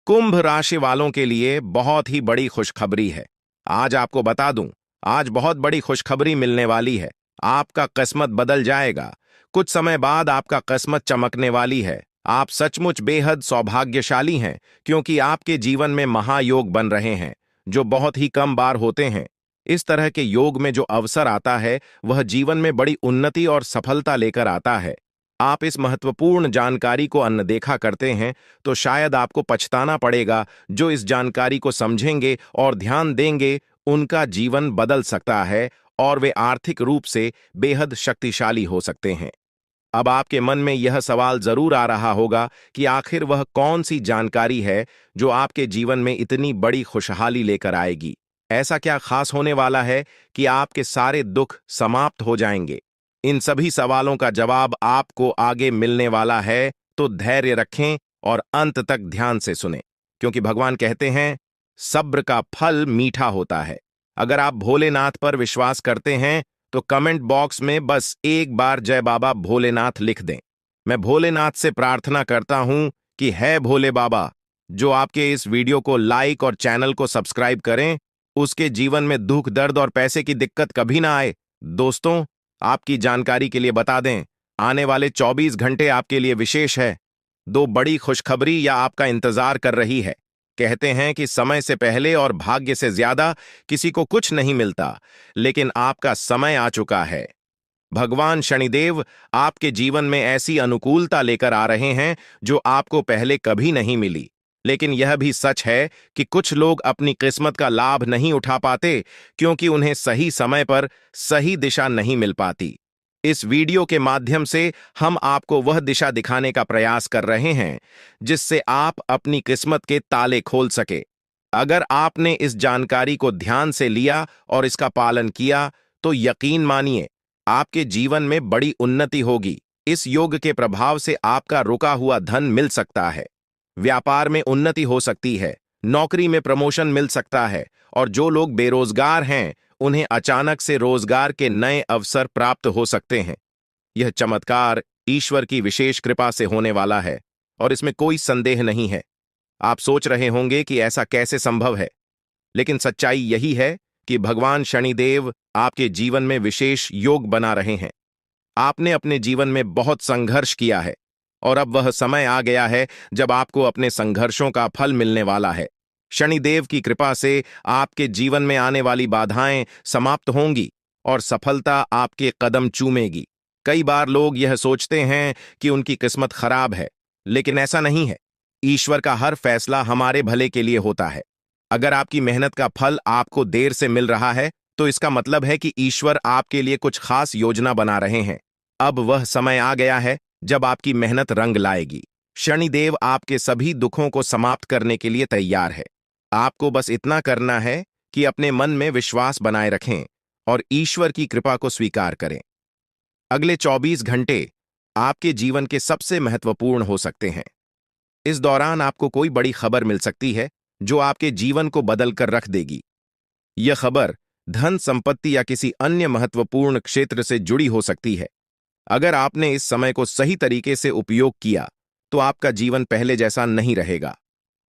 कुंभ राशि वालों के लिए बहुत ही बड़ी खुशखबरी है। आज आपको बता दूं, आज बहुत बड़ी खुशखबरी मिलने वाली है। आपका किस्मत बदल जाएगा। कुछ समय बाद आपका किस्मत चमकने वाली है। आप सचमुच बेहद सौभाग्यशाली हैं, क्योंकि आपके जीवन में महायोग बन रहे हैं, जो बहुत ही कम बार होते हैं। इस तरह के योग में जो अवसर आता है, वह जीवन में बड़ी उन्नति और सफलता लेकर आता है। आप इस महत्वपूर्ण जानकारी को अनदेखा करते हैं, तो शायद आपको पछताना पड़ेगा। जो इस जानकारी को समझेंगे और ध्यान देंगे, उनका जीवन बदल सकता है और वे आर्थिक रूप से बेहद शक्तिशाली हो सकते हैं। अब आपके मन में यह सवाल जरूर आ रहा होगा कि आखिर वह कौन सी जानकारी है जो आपके जीवन में इतनी बड़ी खुशहाली लेकर आएगी। ऐसा क्या खास होने वाला है कि आपके सारे दुख समाप्त हो जाएंगे? इन सभी सवालों का जवाब आपको आगे मिलने वाला है, तो धैर्य रखें और अंत तक ध्यान से सुनें, क्योंकि भगवान कहते हैं, सब्र का फल मीठा होता है। अगर आप भोलेनाथ पर विश्वास करते हैं, तो कमेंट बॉक्स में बस एक बार जय बाबा भोलेनाथ लिख दें। मैं भोलेनाथ से प्रार्थना करता हूं कि है भोले बाबा, जो आपके इस वीडियो को लाइक और चैनल को सब्सक्राइब करें, उसके जीवन में दुख, दर्द और पैसे की दिक्कत कभी ना आए। दोस्तों, आपकी जानकारी के लिए बता दें, आने वाले 24 घंटे आपके लिए विशेष है। दो बड़ी खुशखबरी या आपका इंतजार कर रही है। कहते हैं कि समय से पहले और भाग्य से ज्यादा किसी को कुछ नहीं मिलता, लेकिन आपका समय आ चुका है। भगवान शनिदेव आपके जीवन में ऐसी अनुकूलता लेकर आ रहे हैं जो आपको पहले कभी नहीं मिली। लेकिन यह भी सच है कि कुछ लोग अपनी किस्मत का लाभ नहीं उठा पाते, क्योंकि उन्हें सही समय पर सही दिशा नहीं मिल पाती। इस वीडियो के माध्यम से हम आपको वह दिशा दिखाने का प्रयास कर रहे हैं, जिससे आप अपनी किस्मत के ताले खोल सके। अगर आपने इस जानकारी को ध्यान से लिया और इसका पालन किया, तो यकीन मानिए, आपके जीवन में बड़ी उन्नति होगी। इस योग के प्रभाव से आपका रुका हुआ धन मिल सकता है, व्यापार में उन्नति हो सकती है, नौकरी में प्रमोशन मिल सकता है, और जो लोग बेरोजगार हैं, उन्हें अचानक से रोजगार के नए अवसर प्राप्त हो सकते हैं। यह चमत्कार ईश्वर की विशेष कृपा से होने वाला है, और इसमें कोई संदेह नहीं है। आप सोच रहे होंगे कि ऐसा कैसे संभव है, लेकिन सच्चाई यही है कि भगवान शनिदेव आपके जीवन में विशेष योग बना रहे हैं। आपने अपने जीवन में बहुत संघर्ष किया है, और अब वह समय आ गया है जब आपको अपने संघर्षों का फल मिलने वाला है। शनिदेव की कृपा से आपके जीवन में आने वाली बाधाएं समाप्त होंगी और सफलता आपके कदम चूमेगी। कई बार लोग यह सोचते हैं कि उनकी किस्मत खराब है, लेकिन ऐसा नहीं है। ईश्वर का हर फैसला हमारे भले के लिए होता है। अगर आपकी मेहनत का फल आपको देर से मिल रहा है, तो इसका मतलब है कि ईश्वर आपके लिए कुछ खास योजना बना रहे हैं। अब वह समय आ गया है जब आपकी मेहनत रंग लाएगी। शनिदेव आपके सभी दुखों को समाप्त करने के लिए तैयार है। आपको बस इतना करना है कि अपने मन में विश्वास बनाए रखें और ईश्वर की कृपा को स्वीकार करें। अगले 24 घंटे आपके जीवन के सबसे महत्वपूर्ण हो सकते हैं। इस दौरान आपको कोई बड़ी खबर मिल सकती है, जो आपके जीवन को बदल कर रख देगी। यह खबर धन, संपत्ति या किसी अन्य महत्वपूर्ण क्षेत्र से जुड़ी हो सकती है। अगर आपने इस समय को सही तरीके से उपयोग किया, तो आपका जीवन पहले जैसा नहीं रहेगा।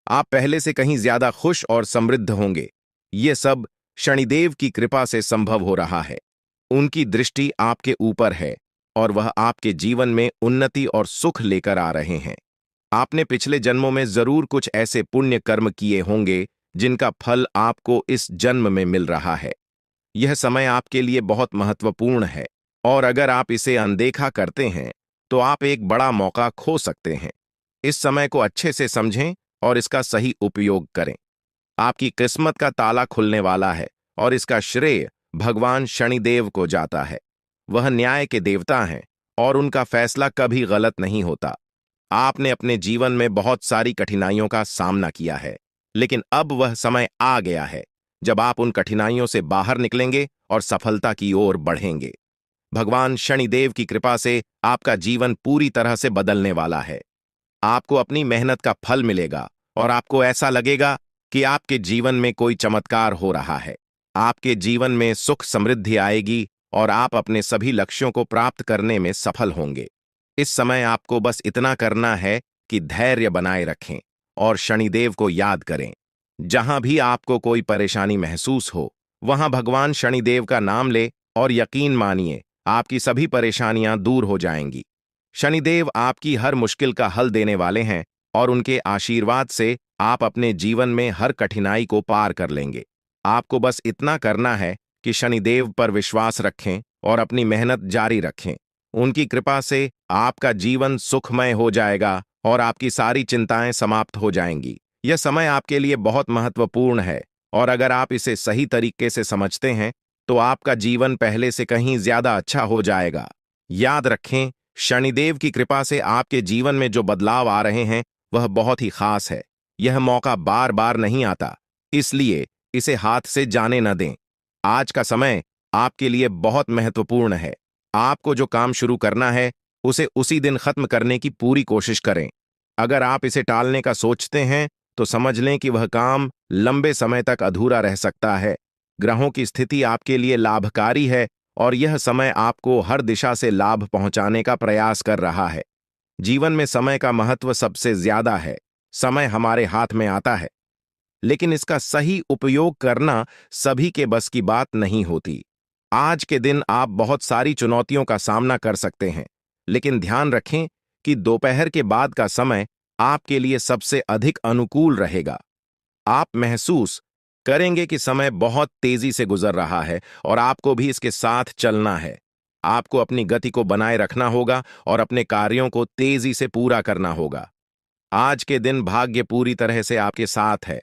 आप पहले से कहीं ज्यादा खुश और समृद्ध होंगे। ये सब शनिदेव की कृपा से संभव हो रहा है। उनकी दृष्टि आपके ऊपर है, और वह आपके जीवन में उन्नति और सुख लेकर आ रहे हैं। आपने पिछले जन्मों में जरूर कुछ ऐसे पुण्य कर्म किए होंगे, जिनका फल आपको इस जन्म में मिल रहा है। यह समय आपके लिए बहुत महत्वपूर्ण है, और अगर आप इसे अनदेखा करते हैं, तो आप एक बड़ा मौका खो सकते हैं। इस समय को अच्छे से समझें और इसका सही उपयोग करें। आपकी किस्मत का ताला खुलने वाला है, और इसका श्रेय भगवान शनिदेव को जाता है। वह न्याय के देवता हैं, और उनका फैसला कभी गलत नहीं होता। आपने अपने जीवन में बहुत सारी कठिनाइयों का सामना किया है, लेकिन अब वह समय आ गया है जब आप उन कठिनाइयों से बाहर निकलेंगे और सफलता की ओर बढ़ेंगे। भगवान शनिदेव की कृपा से आपका जीवन पूरी तरह से बदलने वाला है। आपको अपनी मेहनत का फल मिलेगा, और आपको ऐसा लगेगा कि आपके जीवन में कोई चमत्कार हो रहा है। आपके जीवन में सुख समृद्धि आएगी, और आप अपने सभी लक्ष्यों को प्राप्त करने में सफल होंगे। इस समय आपको बस इतना करना है कि धैर्य बनाए रखें और शनिदेव को याद करें। जहां भी आपको कोई परेशानी महसूस हो, वहां भगवान शनिदेव का नाम ले और यकीन मानिए आपकी सभी परेशानियां दूर हो जाएंगी। शनिदेव आपकी हर मुश्किल का हल देने वाले हैं और उनके आशीर्वाद से आप अपने जीवन में हर कठिनाई को पार कर लेंगे। आपको बस इतना करना है कि शनिदेव पर विश्वास रखें और अपनी मेहनत जारी रखें। उनकी कृपा से आपका जीवन सुखमय हो जाएगा और आपकी सारी चिंताएं समाप्त हो जाएंगी। यह समय आपके लिए बहुत महत्वपूर्ण है और अगर आप इसे सही तरीके से समझते हैं तो आपका जीवन पहले से कहीं ज्यादा अच्छा हो जाएगा। याद रखें, शनिदेव की कृपा से आपके जीवन में जो बदलाव आ रहे हैं वह बहुत ही खास है। यह मौका बार बार नहीं आता, इसलिए इसे हाथ से जाने न दें। आज का समय आपके लिए बहुत महत्वपूर्ण है। आपको जो काम शुरू करना है उसे उसी दिन खत्म करने की पूरी कोशिश करें। अगर आप इसे टालने का सोचते हैं तो समझ लें कि वह काम लंबे समय तक अधूरा रह सकता है। ग्रहों की स्थिति आपके लिए लाभकारी है और यह समय आपको हर दिशा से लाभ पहुंचाने का प्रयास कर रहा है। जीवन में समय का महत्व सबसे ज्यादा है। समय हमारे हाथ में आता है, लेकिन इसका सही उपयोग करना सभी के बस की बात नहीं होती। आज के दिन आप बहुत सारी चुनौतियों का सामना कर सकते हैं, लेकिन ध्यान रखें कि दोपहर के बाद का समय आपके लिए सबसे अधिक अनुकूल रहेगा। आप महसूस करेंगे कि समय बहुत तेजी से गुजर रहा है और आपको भी इसके साथ चलना है। आपको अपनी गति को बनाए रखना होगा और अपने कार्यों को तेजी से पूरा करना होगा। आज के दिन भाग्य पूरी तरह से आपके साथ है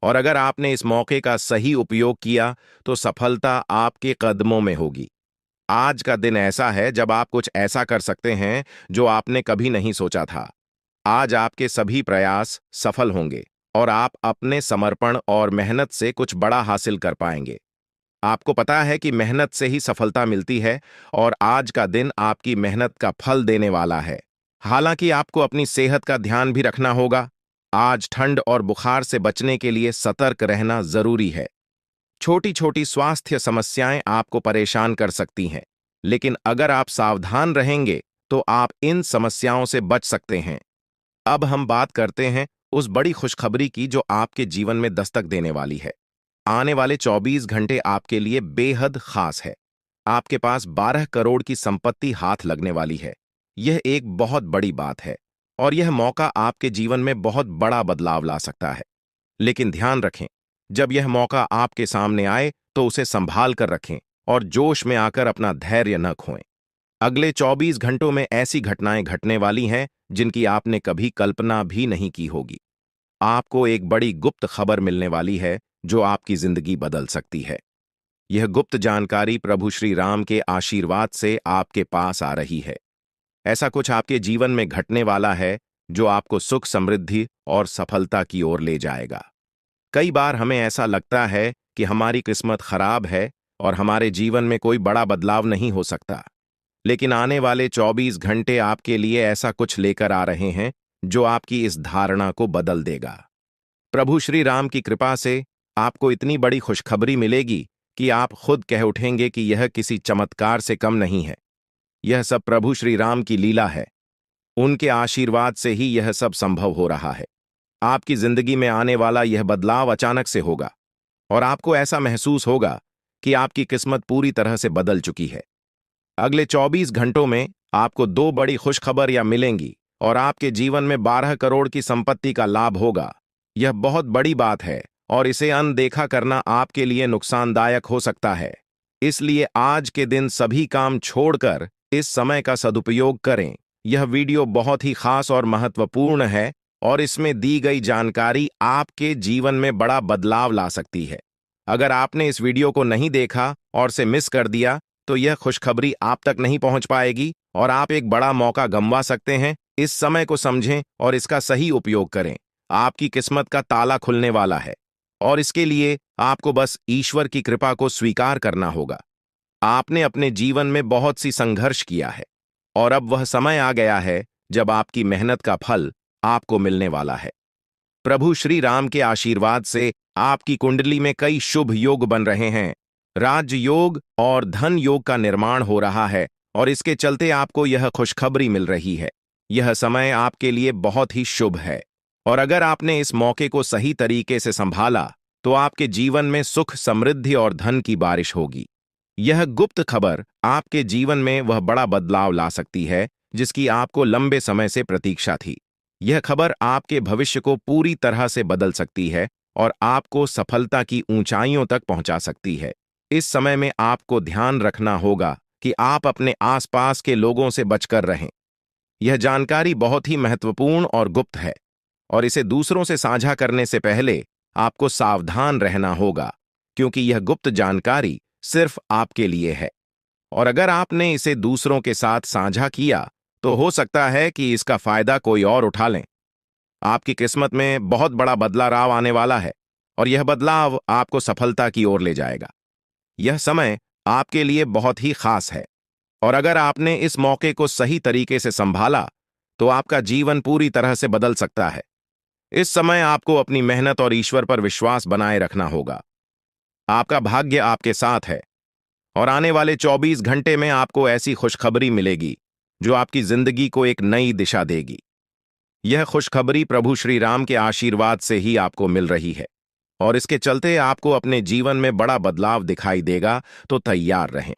और अगर आपने इस मौके का सही उपयोग किया तो सफलता आपके कदमों में होगी। आज का दिन ऐसा है जब आप कुछ ऐसा कर सकते हैं जो आपने कभी नहीं सोचा था। आज आपके सभी प्रयास सफल होंगे और आप अपने समर्पण और मेहनत से कुछ बड़ा हासिल कर पाएंगे। आपको पता है कि मेहनत से ही सफलता मिलती है और आज का दिन आपकी मेहनत का फल देने वाला है। हालांकि आपको अपनी सेहत का ध्यान भी रखना होगा। आज ठंड और बुखार से बचने के लिए सतर्क रहना जरूरी है। छोटी छोटी स्वास्थ्य समस्याएं आपको परेशान कर सकती हैं, लेकिन अगर आप सावधान रहेंगे तो आप इन समस्याओं से बच सकते हैं। अब हम बात करते हैं उस बड़ी खुशखबरी की जो आपके जीवन में दस्तक देने वाली है। आने वाले 24 घंटे आपके लिए बेहद खास है। आपके पास 12 करोड़ की संपत्ति हाथ लगने वाली है। यह एक बहुत बड़ी बात है और यह मौका आपके जीवन में बहुत बड़ा बदलाव ला सकता है। लेकिन ध्यान रखें, जब यह मौका आपके सामने आए तो उसे संभाल कर रखें और जोश में आकर अपना धैर्य न खोएं। अगले 24 घंटों में ऐसी घटनाएं घटने वाली हैं जिनकी आपने कभी कल्पना भी नहीं की होगी। आपको एक बड़ी गुप्त खबर मिलने वाली है जो आपकी जिंदगी बदल सकती है। यह गुप्त जानकारी प्रभु श्री राम के आशीर्वाद से आपके पास आ रही है। ऐसा कुछ आपके जीवन में घटने वाला है जो आपको सुख, समृद्धि और सफलता की ओर ले जाएगा। कई बार हमें ऐसा लगता है कि हमारी किस्मत खराब है और हमारे जीवन में कोई बड़ा बदलाव नहीं हो सकता, लेकिन आने वाले 24 घंटे आपके लिए ऐसा कुछ लेकर आ रहे हैं जो आपकी इस धारणा को बदल देगा। प्रभु श्री राम की कृपा से आपको इतनी बड़ी खुशखबरी मिलेगी कि आप खुद कह उठेंगे कि यह किसी चमत्कार से कम नहीं है। यह सब प्रभु श्री राम की लीला है। उनके आशीर्वाद से ही यह सब संभव हो रहा है। आपकी जिंदगी में आने वाला यह बदलाव अचानक से होगा और आपको ऐसा महसूस होगा कि आपकी किस्मत पूरी तरह से बदल चुकी है। अगले 24 घंटों में आपको दो बड़ी खुशखबरियां मिलेंगी और आपके जीवन में 12 करोड़ की संपत्ति का लाभ होगा। यह बहुत बड़ी बात है और इसे अनदेखा करना आपके लिए नुकसानदायक हो सकता है। इसलिए आज के दिन सभी काम छोड़कर इस समय का सदुपयोग करें। यह वीडियो बहुत ही खास और महत्वपूर्ण है और इसमें दी गई जानकारी आपके जीवन में बड़ा बदलाव ला सकती है। अगर आपने इस वीडियो को नहीं देखा और से मिस कर दिया तो यह खुशखबरी आप तक नहीं पहुंच पाएगी और आप एक बड़ा मौका गंवा सकते हैं। इस समय को समझें और इसका सही उपयोग करें। आपकी किस्मत का ताला खुलने वाला है और इसके लिए आपको बस ईश्वर की कृपा को स्वीकार करना होगा। आपने अपने जीवन में बहुत सी संघर्ष किया है और अब वह समय आ गया है जब आपकी मेहनत का फल आपको मिलने वाला है। प्रभु श्री राम के आशीर्वाद से आपकी कुंडली में कई शुभ योग बन रहे हैं। राजयोग और धन योग का निर्माण हो रहा है और इसके चलते आपको यह खुशखबरी मिल रही है। यह समय आपके लिए बहुत ही शुभ है। और अगर आपने इस मौके को सही तरीके से संभाला तो आपके जीवन में सुख, समृद्धि और धन की बारिश होगी। यह गुप्त खबर आपके जीवन में वह बड़ा बदलाव ला सकती है जिसकी आपको लंबे समय से प्रतीक्षा थी। यह खबर आपके भविष्य को पूरी तरह से बदल सकती है और आपको सफलता की ऊंचाइयों तक पहुंचा सकती है। इस समय में आपको ध्यान रखना होगा कि आप अपने आसपास के लोगों से बचकर रहें। यह जानकारी बहुत ही महत्वपूर्ण और गुप्त है और इसे दूसरों से साझा करने से पहले आपको सावधान रहना होगा, क्योंकि यह गुप्त जानकारी सिर्फ आपके लिए है। और अगर आपने इसे दूसरों के साथ साझा किया तो हो सकता है कि इसका फायदा कोई और उठा लें। आपकी किस्मत में बहुत बड़ा बदलाव आने वाला है और यह बदलाव आपको सफलता की ओर ले जाएगा। यह समय आपके लिए बहुत ही खास है और अगर आपने इस मौके को सही तरीके से संभाला तो आपका जीवन पूरी तरह से बदल सकता है। इस समय आपको अपनी मेहनत और ईश्वर पर विश्वास बनाए रखना होगा। आपका भाग्य आपके साथ है और आने वाले 24 घंटे में आपको ऐसी खुशखबरी मिलेगी जो आपकी जिंदगी को एक नई दिशा देगी। यह खुशखबरी प्रभु श्री राम के आशीर्वाद से ही आपको मिल रही है और इसके चलते आपको अपने जीवन में बड़ा बदलाव दिखाई देगा, तो तैयार रहें,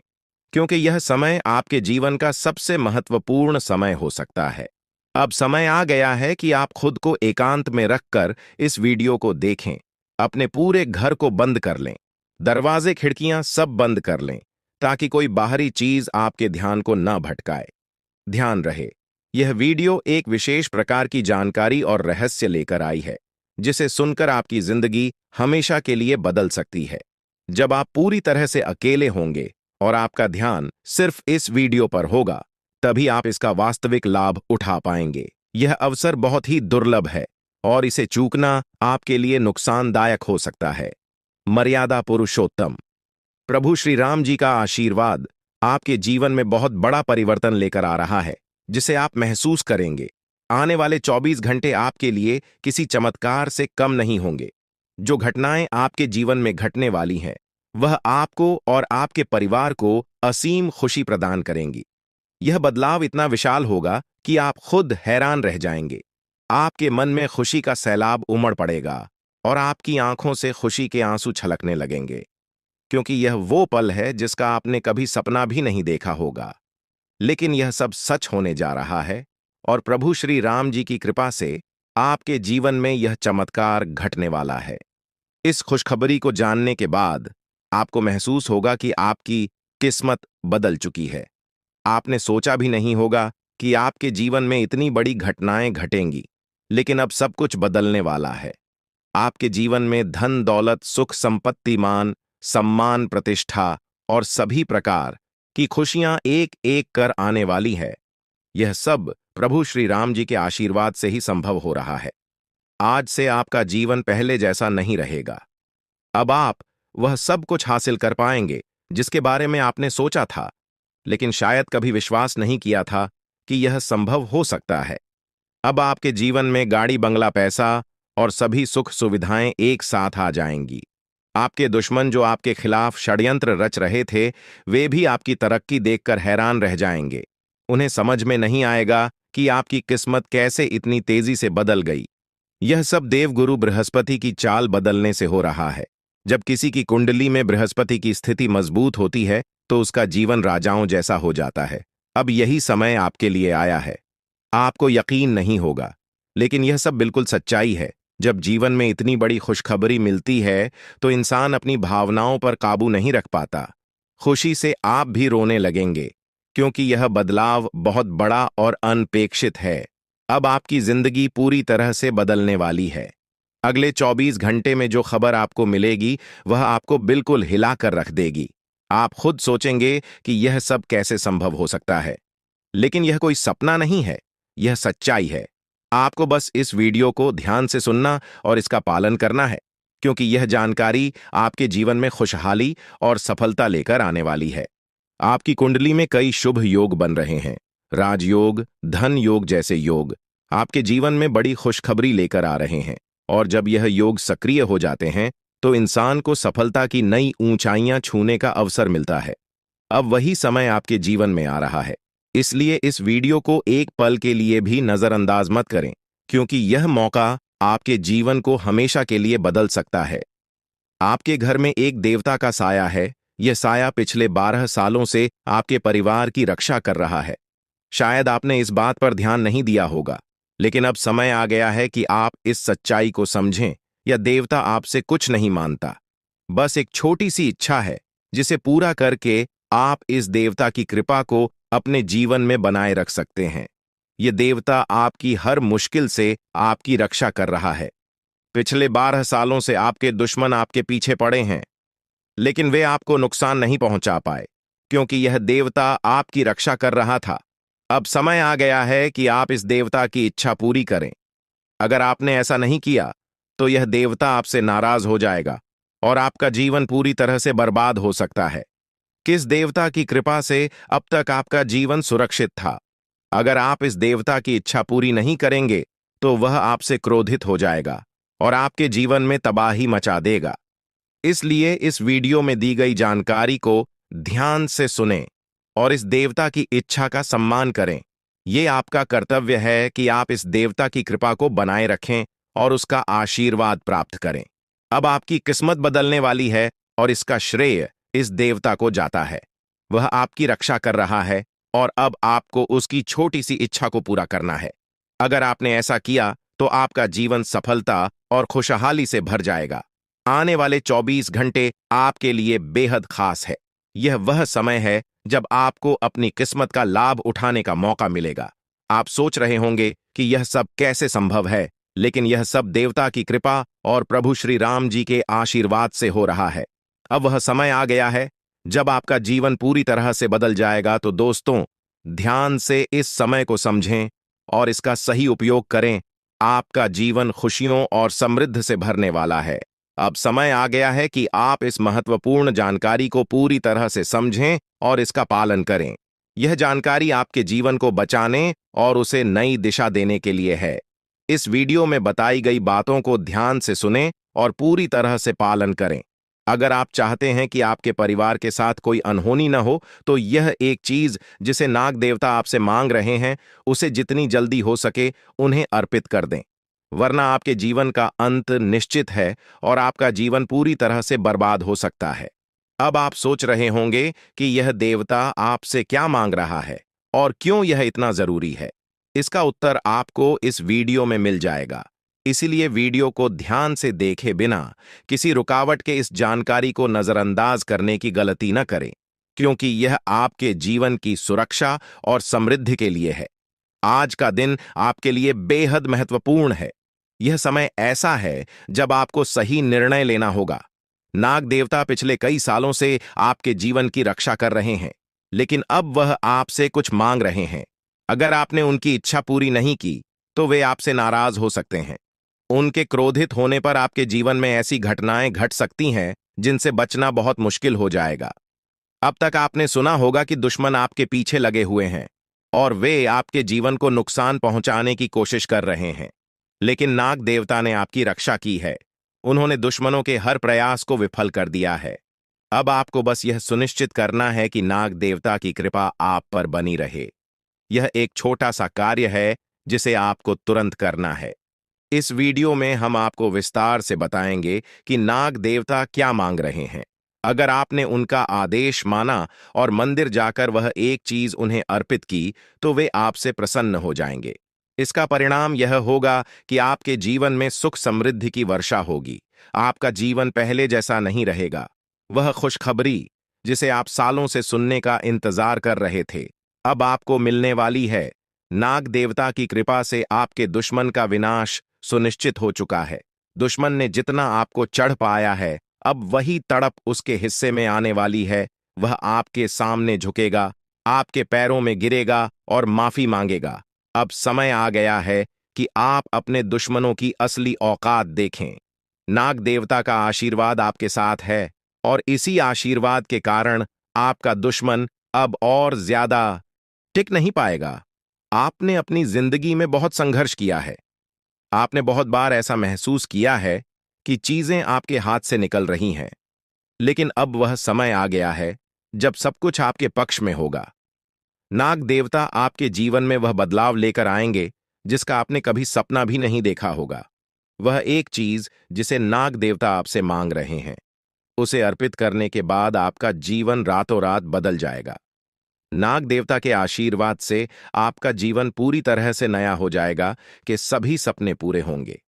क्योंकि यह समय आपके जीवन का सबसे महत्वपूर्ण समय हो सकता है। अब समय आ गया है कि आप खुद को एकांत में रखकर इस वीडियो को देखें। अपने पूरे घर को बंद कर लें, दरवाजे खिड़कियां सब बंद कर लें, ताकि कोई बाहरी चीज आपके ध्यान को न भटकाए। ध्यान रहे, यह वीडियो एक विशेष प्रकार की जानकारी और रहस्य लेकर आई है, जिसे सुनकर आपकी जिंदगी हमेशा के लिए बदल सकती है। जब आप पूरी तरह से अकेले होंगे और आपका ध्यान सिर्फ इस वीडियो पर होगा, तभी आप इसका वास्तविक लाभ उठा पाएंगे। यह अवसर बहुत ही दुर्लभ है और इसे चूकना आपके लिए नुकसानदायक हो सकता है। मर्यादा पुरुषोत्तम प्रभु श्री राम जी का आशीर्वाद आपके जीवन में बहुत बड़ा परिवर्तन लेकर आ रहा है, जिसे आप महसूस करेंगे। आने वाले 24 घंटे आपके लिए किसी चमत्कार से कम नहीं होंगे। जो घटनाएं आपके जीवन में घटने वाली हैं, वह आपको और आपके परिवार को असीम खुशी प्रदान करेंगी। यह बदलाव इतना विशाल होगा कि आप खुद हैरान रह जाएंगे। आपके मन में खुशी का सैलाब उमड़ पड़ेगा और आपकी आंखों से खुशी के आंसू छलकने लगेंगे, क्योंकि यह वो पल है जिसका आपने कभी सपना भी नहीं देखा होगा। लेकिन यह सब सच होने जा रहा है और प्रभु श्री राम जी की कृपा से आपके जीवन में यह चमत्कार घटने वाला है। इस खुशखबरी को जानने के बाद आपको महसूस होगा कि आपकी किस्मत बदल चुकी है। आपने सोचा भी नहीं होगा कि आपके जीवन में इतनी बड़ी घटनाएं घटेंगी, लेकिन अब सब कुछ बदलने वाला है। आपके जीवन में धन, दौलत, सुख, संपत्ति, मान, सम्मान, प्रतिष्ठा और सभी प्रकार की खुशियां एक एक कर आने वाली है। यह सब प्रभु श्री राम जी के आशीर्वाद से ही संभव हो रहा है। आज से आपका जीवन पहले जैसा नहीं रहेगा। अब आप वह सब कुछ हासिल कर पाएंगे जिसके बारे में आपने सोचा था, लेकिन शायद कभी विश्वास नहीं किया था कि यह संभव हो सकता है। अब आपके जीवन में गाड़ी, बंगला, पैसा और सभी सुख सुविधाएं एक साथ आ जाएंगी। आपके दुश्मन जो आपके खिलाफ षड्यंत्र रच रहे थे, वे भी आपकी तरक्की देखकर हैरान रह जाएंगे। उन्हें समझ में नहीं आएगा कि आपकी किस्मत कैसे इतनी तेजी से बदल गई। यह सब देवगुरु बृहस्पति की चाल बदलने से हो रहा है। जब किसी की कुंडली में बृहस्पति की स्थिति मजबूत होती है तो उसका जीवन राजाओं जैसा हो जाता है। अब यही समय आपके लिए आया है। आपको यकीन नहीं होगा, लेकिन यह सब बिल्कुल सच्चाई है। जब जीवन में इतनी बड़ी खुशखबरी मिलती है तो इंसान अपनी भावनाओं पर काबू नहीं रख पाता। खुशी से आप भी रोने लगेंगे, क्योंकि यह बदलाव बहुत बड़ा और अनपेक्षित है। अब आपकी जिंदगी पूरी तरह से बदलने वाली है। अगले 24 घंटे में जो खबर आपको मिलेगी वह आपको बिल्कुल हिलाकर रख देगी। आप खुद सोचेंगे कि यह सब कैसे संभव हो सकता है, लेकिन यह कोई सपना नहीं है, यह सच्चाई है। आपको बस इस वीडियो को ध्यान से सुनना और इसका पालन करना है, क्योंकि यह जानकारी आपके जीवन में खुशहाली और सफलता लेकर आने वाली है। आपकी कुंडली में कई शुभ योग बन रहे हैं। राजयोग, धन योग जैसे योग आपके जीवन में बड़ी खुशखबरी लेकर आ रहे हैं, और जब यह योग सक्रिय हो जाते हैं तो इंसान को सफलता की नई ऊंचाइयां छूने का अवसर मिलता है। अब वही समय आपके जीवन में आ रहा है, इसलिए इस वीडियो को एक पल के लिए भी नजरअंदाज मत करें, क्योंकि यह मौका आपके जीवन को हमेशा के लिए बदल सकता है। आपके घर में एक देवता का साया है। यह साया पिछले 12 सालों से आपके परिवार की रक्षा कर रहा है। शायद आपने इस बात पर ध्यान नहीं दिया होगा, लेकिन अब समय आ गया है कि आप इस सच्चाई को समझें। यह देवता आपसे कुछ नहीं मानता, बस एक छोटी सी इच्छा है, जिसे पूरा करके आप इस देवता की कृपा को अपने जीवन में बनाए रख सकते हैं। यह देवता आपकी हर मुश्किल से आपकी रक्षा कर रहा है। पिछले 12 सालों से आपके दुश्मन आपके पीछे पड़े हैं, लेकिन वे आपको नुकसान नहीं पहुंचा पाए, क्योंकि यह देवता आपकी रक्षा कर रहा था। अब समय आ गया है कि आप इस देवता की इच्छा पूरी करें। अगर आपने ऐसा नहीं किया, तो यह देवता आपसे नाराज हो जाएगा और आपका जीवन पूरी तरह से बर्बाद हो सकता है। किस देवता की कृपा से अब तक आपका जीवन सुरक्षित था? अगर आप इस देवता की इच्छा पूरी नहीं करेंगे, तो वह आपसे क्रोधित हो जाएगा और आपके जीवन में तबाही मचा देगा। इसलिए इस वीडियो में दी गई जानकारी को ध्यान से सुनें और इस देवता की इच्छा का सम्मान करें। ये आपका कर्तव्य है कि आप इस देवता की कृपा को बनाए रखें और उसका आशीर्वाद प्राप्त करें। अब आपकी किस्मत बदलने वाली है और इसका श्रेय इस देवता को जाता है। वह आपकी रक्षा कर रहा है और अब आपको उसकी छोटी सी इच्छा को पूरा करना है। अगर आपने ऐसा किया, तो आपका जीवन सफलता और खुशहाली से भर जाएगा। आने वाले 24 घंटे आपके लिए बेहद खास है। यह वह समय है जब आपको अपनी किस्मत का लाभ उठाने का मौका मिलेगा। आप सोच रहे होंगे कि यह सब कैसे संभव है, लेकिन यह सब देवता की कृपा और प्रभु श्री राम जी के आशीर्वाद से हो रहा है। अब वह समय आ गया है जब आपका जीवन पूरी तरह से बदल जाएगा। तो दोस्तों, ध्यान से इस समय को समझें और इसका सही उपयोग करें। आपका जीवन खुशियों और समृद्धि से भरने वाला है। अब समय आ गया है कि आप इस महत्वपूर्ण जानकारी को पूरी तरह से समझें और इसका पालन करें। यह जानकारी आपके जीवन को बचाने और उसे नई दिशा देने के लिए है। इस वीडियो में बताई गई बातों को ध्यान से सुनें और पूरी तरह से पालन करें। अगर आप चाहते हैं कि आपके परिवार के साथ कोई अनहोनी न हो, तो यह एक चीज जिसे नाग देवता आपसे मांग रहे हैं, उसे जितनी जल्दी हो सके उन्हें अर्पित कर दें, वरना आपके जीवन का अंत निश्चित है और आपका जीवन पूरी तरह से बर्बाद हो सकता है। अब आप सोच रहे होंगे कि यह देवता आपसे क्या मांग रहा है और क्यों यह इतना जरूरी है। इसका उत्तर आपको इस वीडियो में मिल जाएगा। इसीलिए वीडियो को ध्यान से देखे बिना किसी रुकावट के इस जानकारी को नजरअंदाज करने की गलती न करें, क्योंकि यह आपके जीवन की सुरक्षा और समृद्धि के लिए है। आज का दिन आपके लिए बेहद महत्वपूर्ण है। यह समय ऐसा है जब आपको सही निर्णय लेना होगा। नाग देवता पिछले कई सालों से आपके जीवन की रक्षा कर रहे हैं, लेकिन अब वह आपसे कुछ मांग रहे हैं। अगर आपने उनकी इच्छा पूरी नहीं की, तो वे आपसे नाराज हो सकते हैं। उनके क्रोधित होने पर आपके जीवन में ऐसी घटनाएं घट सकती हैं जिनसे बचना बहुत मुश्किल हो जाएगा। अब तक आपने सुना होगा कि दुश्मन आपके पीछे लगे हुए हैं और वे आपके जीवन को नुकसान पहुंचाने की कोशिश कर रहे हैं, लेकिन नाग देवता ने आपकी रक्षा की है। उन्होंने दुश्मनों के हर प्रयास को विफल कर दिया है। अब आपको बस यह सुनिश्चित करना है कि नाग देवता की कृपा आप पर बनी रहे। यह एक छोटा सा कार्य है जिसे आपको तुरंत करना है। इस वीडियो में हम आपको विस्तार से बताएंगे कि नाग देवता क्या मांग रहे हैं। अगर आपने उनका आदेश माना और मंदिर जाकर वह एक चीज उन्हें अर्पित की, तो वे आपसे प्रसन्न हो जाएंगे। इसका परिणाम यह होगा कि आपके जीवन में सुख समृद्धि की वर्षा होगी। आपका जीवन पहले जैसा नहीं रहेगा। वह खुशखबरी जिसे आप सालों से सुनने का इंतजार कर रहे थे, अब आपको मिलने वाली है। नाग देवता की कृपा से आपके दुश्मन का विनाश सुनिश्चित हो चुका है। दुश्मन ने जितना आपको चढ़ पाया है, अब वही तड़प उसके हिस्से में आने वाली है। वह आपके सामने झुकेगा, आपके पैरों में गिरेगा और माफी मांगेगा। अब समय आ गया है कि आप अपने दुश्मनों की असली औकात देखें। नाग देवता का आशीर्वाद आपके साथ है और इसी आशीर्वाद के कारण आपका दुश्मन अब और ज्यादा टिक नहीं पाएगा। आपने अपनी जिंदगी में बहुत संघर्ष किया है। आपने बहुत बार ऐसा महसूस किया है कि चीजें आपके हाथ से निकल रही हैं, लेकिन अब वह समय आ गया है जब सब कुछ आपके पक्ष में होगा। नाग देवता आपके जीवन में वह बदलाव लेकर आएंगे जिसका आपने कभी सपना भी नहीं देखा होगा। वह एक चीज जिसे नाग देवता आपसे मांग रहे हैं, उसे अर्पित करने के बाद आपका जीवन रातों रात बदल जाएगा। नाग देवता के आशीर्वाद से आपका जीवन पूरी तरह से नया हो जाएगा कि सभी सपने पूरे होंगे।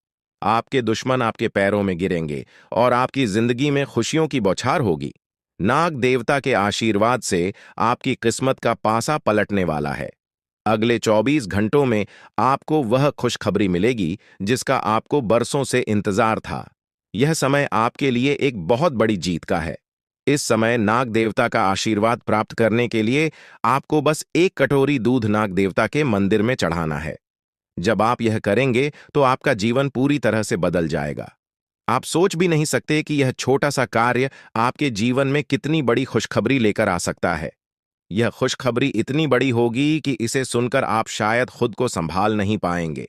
आपके दुश्मन आपके पैरों में गिरेंगे और आपकी जिंदगी में खुशियों की बौछार होगी। नाग देवता के आशीर्वाद से आपकी किस्मत का पासा पलटने वाला है। अगले 24 घंटों में आपको वह खुशखबरी मिलेगी जिसका आपको बरसों से इंतजार था। यह समय आपके लिए एक बहुत बड़ी जीत का है। इस समय नाग देवता का आशीर्वाद प्राप्त करने के लिए आपको बस एक कटोरी दूध नाग देवता के मंदिर में चढ़ाना है। जब आप यह करेंगे तो आपका जीवन पूरी तरह से बदल जाएगा। आप सोच भी नहीं सकते कि यह छोटा सा कार्य आपके जीवन में कितनी बड़ी खुशखबरी लेकर आ सकता है। यह खुशखबरी इतनी बड़ी होगी कि इसे सुनकर आप शायद खुद को संभाल नहीं पाएंगे।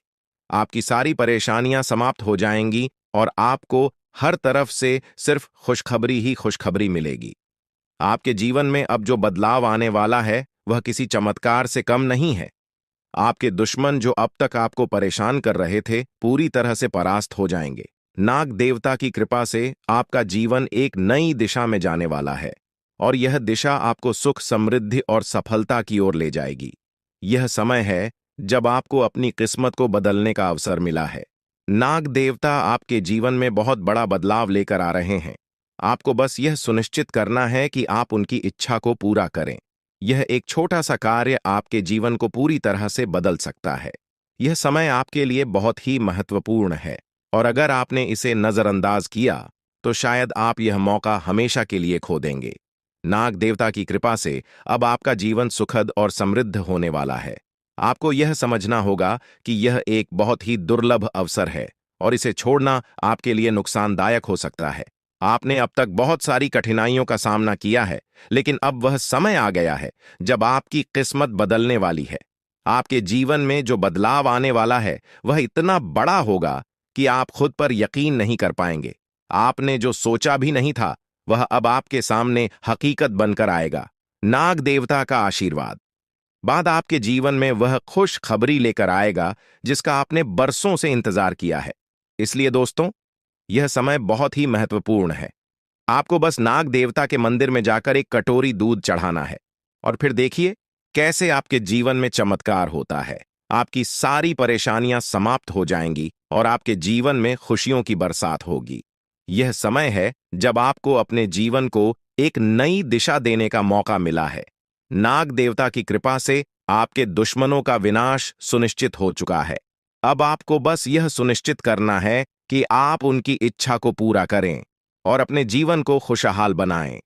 आपकी सारी परेशानियां समाप्त हो जाएंगी और आपको हर तरफ से सिर्फ खुशखबरी ही खुशखबरी मिलेगी। आपके जीवन में अब जो बदलाव आने वाला है वह किसी चमत्कार से कम नहीं है। आपके दुश्मन जो अब तक आपको परेशान कर रहे थे पूरी तरह से परास्त हो जाएंगे। नाग देवता की कृपा से आपका जीवन एक नई दिशा में जाने वाला है और यह दिशा आपको सुख, समृद्धि और सफलता की ओर ले जाएगी। यह समय है जब आपको अपनी किस्मत को बदलने का अवसर मिला है। नाग देवता आपके जीवन में बहुत बड़ा बदलाव लेकर आ रहे हैं। आपको बस यह सुनिश्चित करना है कि आप उनकी इच्छा को पूरा करें। यह एक छोटा सा कार्य आपके जीवन को पूरी तरह से बदल सकता है। यह समय आपके लिए बहुत ही महत्वपूर्ण है और अगर आपने इसे नजरअंदाज किया तो शायद आप यह मौका हमेशा के लिए खो देंगे। नाग देवता की कृपा से अब आपका जीवन सुखद और समृद्ध होने वाला है। आपको यह समझना होगा कि यह एक बहुत ही दुर्लभ अवसर है और इसे छोड़ना आपके लिए नुकसानदायक हो सकता है। आपने अब तक बहुत सारी कठिनाइयों का सामना किया है, लेकिन अब वह समय आ गया है जब आपकी किस्मत बदलने वाली है। आपके जीवन में जो बदलाव आने वाला है वह इतना बड़ा होगा कि आप खुद पर यकीन नहीं कर पाएंगे। आपने जो सोचा भी नहीं था वह अब आपके सामने हकीकत बनकर आएगा। नाग देवता का आशीर्वाद बाद आपके जीवन में वह खुश खबरी लेकर आएगा जिसका आपने बरसों से इंतजार किया है। इसलिए दोस्तों, यह समय बहुत ही महत्वपूर्ण है। आपको बस नाग देवता के मंदिर में जाकर एक कटोरी दूध चढ़ाना है और फिर देखिए कैसे आपके जीवन में चमत्कार होता है। आपकी सारी परेशानियां समाप्त हो जाएंगी और आपके जीवन में खुशियों की बरसात होगी। यह समय है जब आपको अपने जीवन को एक नई दिशा देने का मौका मिला है। नाग देवता की कृपा से आपके दुश्मनों का विनाश सुनिश्चित हो चुका है। अब आपको बस यह सुनिश्चित करना है कि आप उनकी इच्छा को पूरा करें और अपने जीवन को खुशहाल बनाएं।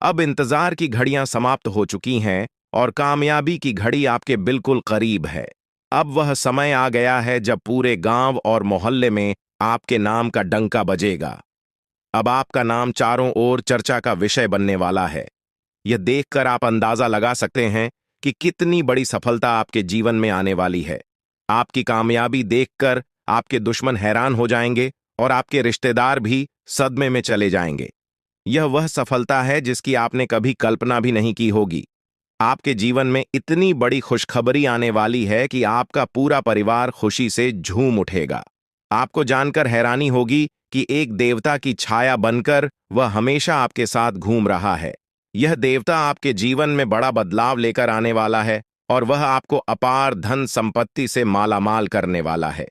अब इंतजार की घड़ियां समाप्त हो चुकी हैं और कामयाबी की घड़ी आपके बिल्कुल करीब है। अब वह समय आ गया है जब पूरे गांव और मोहल्ले में आपके नाम का डंका बजेगा। अब आपका नाम चारों ओर चर्चा का विषय बनने वाला है। यह देखकर आप अंदाजा लगा सकते हैं कि कितनी बड़ी सफलता आपके जीवन में आने वाली है। आपकी कामयाबी देखकर आपके दुश्मन हैरान हो जाएंगे और आपके रिश्तेदार भी सदमे में चले जाएंगे। यह वह सफलता है जिसकी आपने कभी कल्पना भी नहीं की होगी। आपके जीवन में इतनी बड़ी खुशखबरी आने वाली है कि आपका पूरा परिवार खुशी से झूम उठेगा। आपको जानकर हैरानी होगी कि एक देवता की छाया बनकर वह हमेशा आपके साथ घूम रहा है। यह देवता आपके जीवन में बड़ा बदलाव लेकर आने वाला है और वह आपको अपार धन संपत्ति से मालामाल करने वाला है।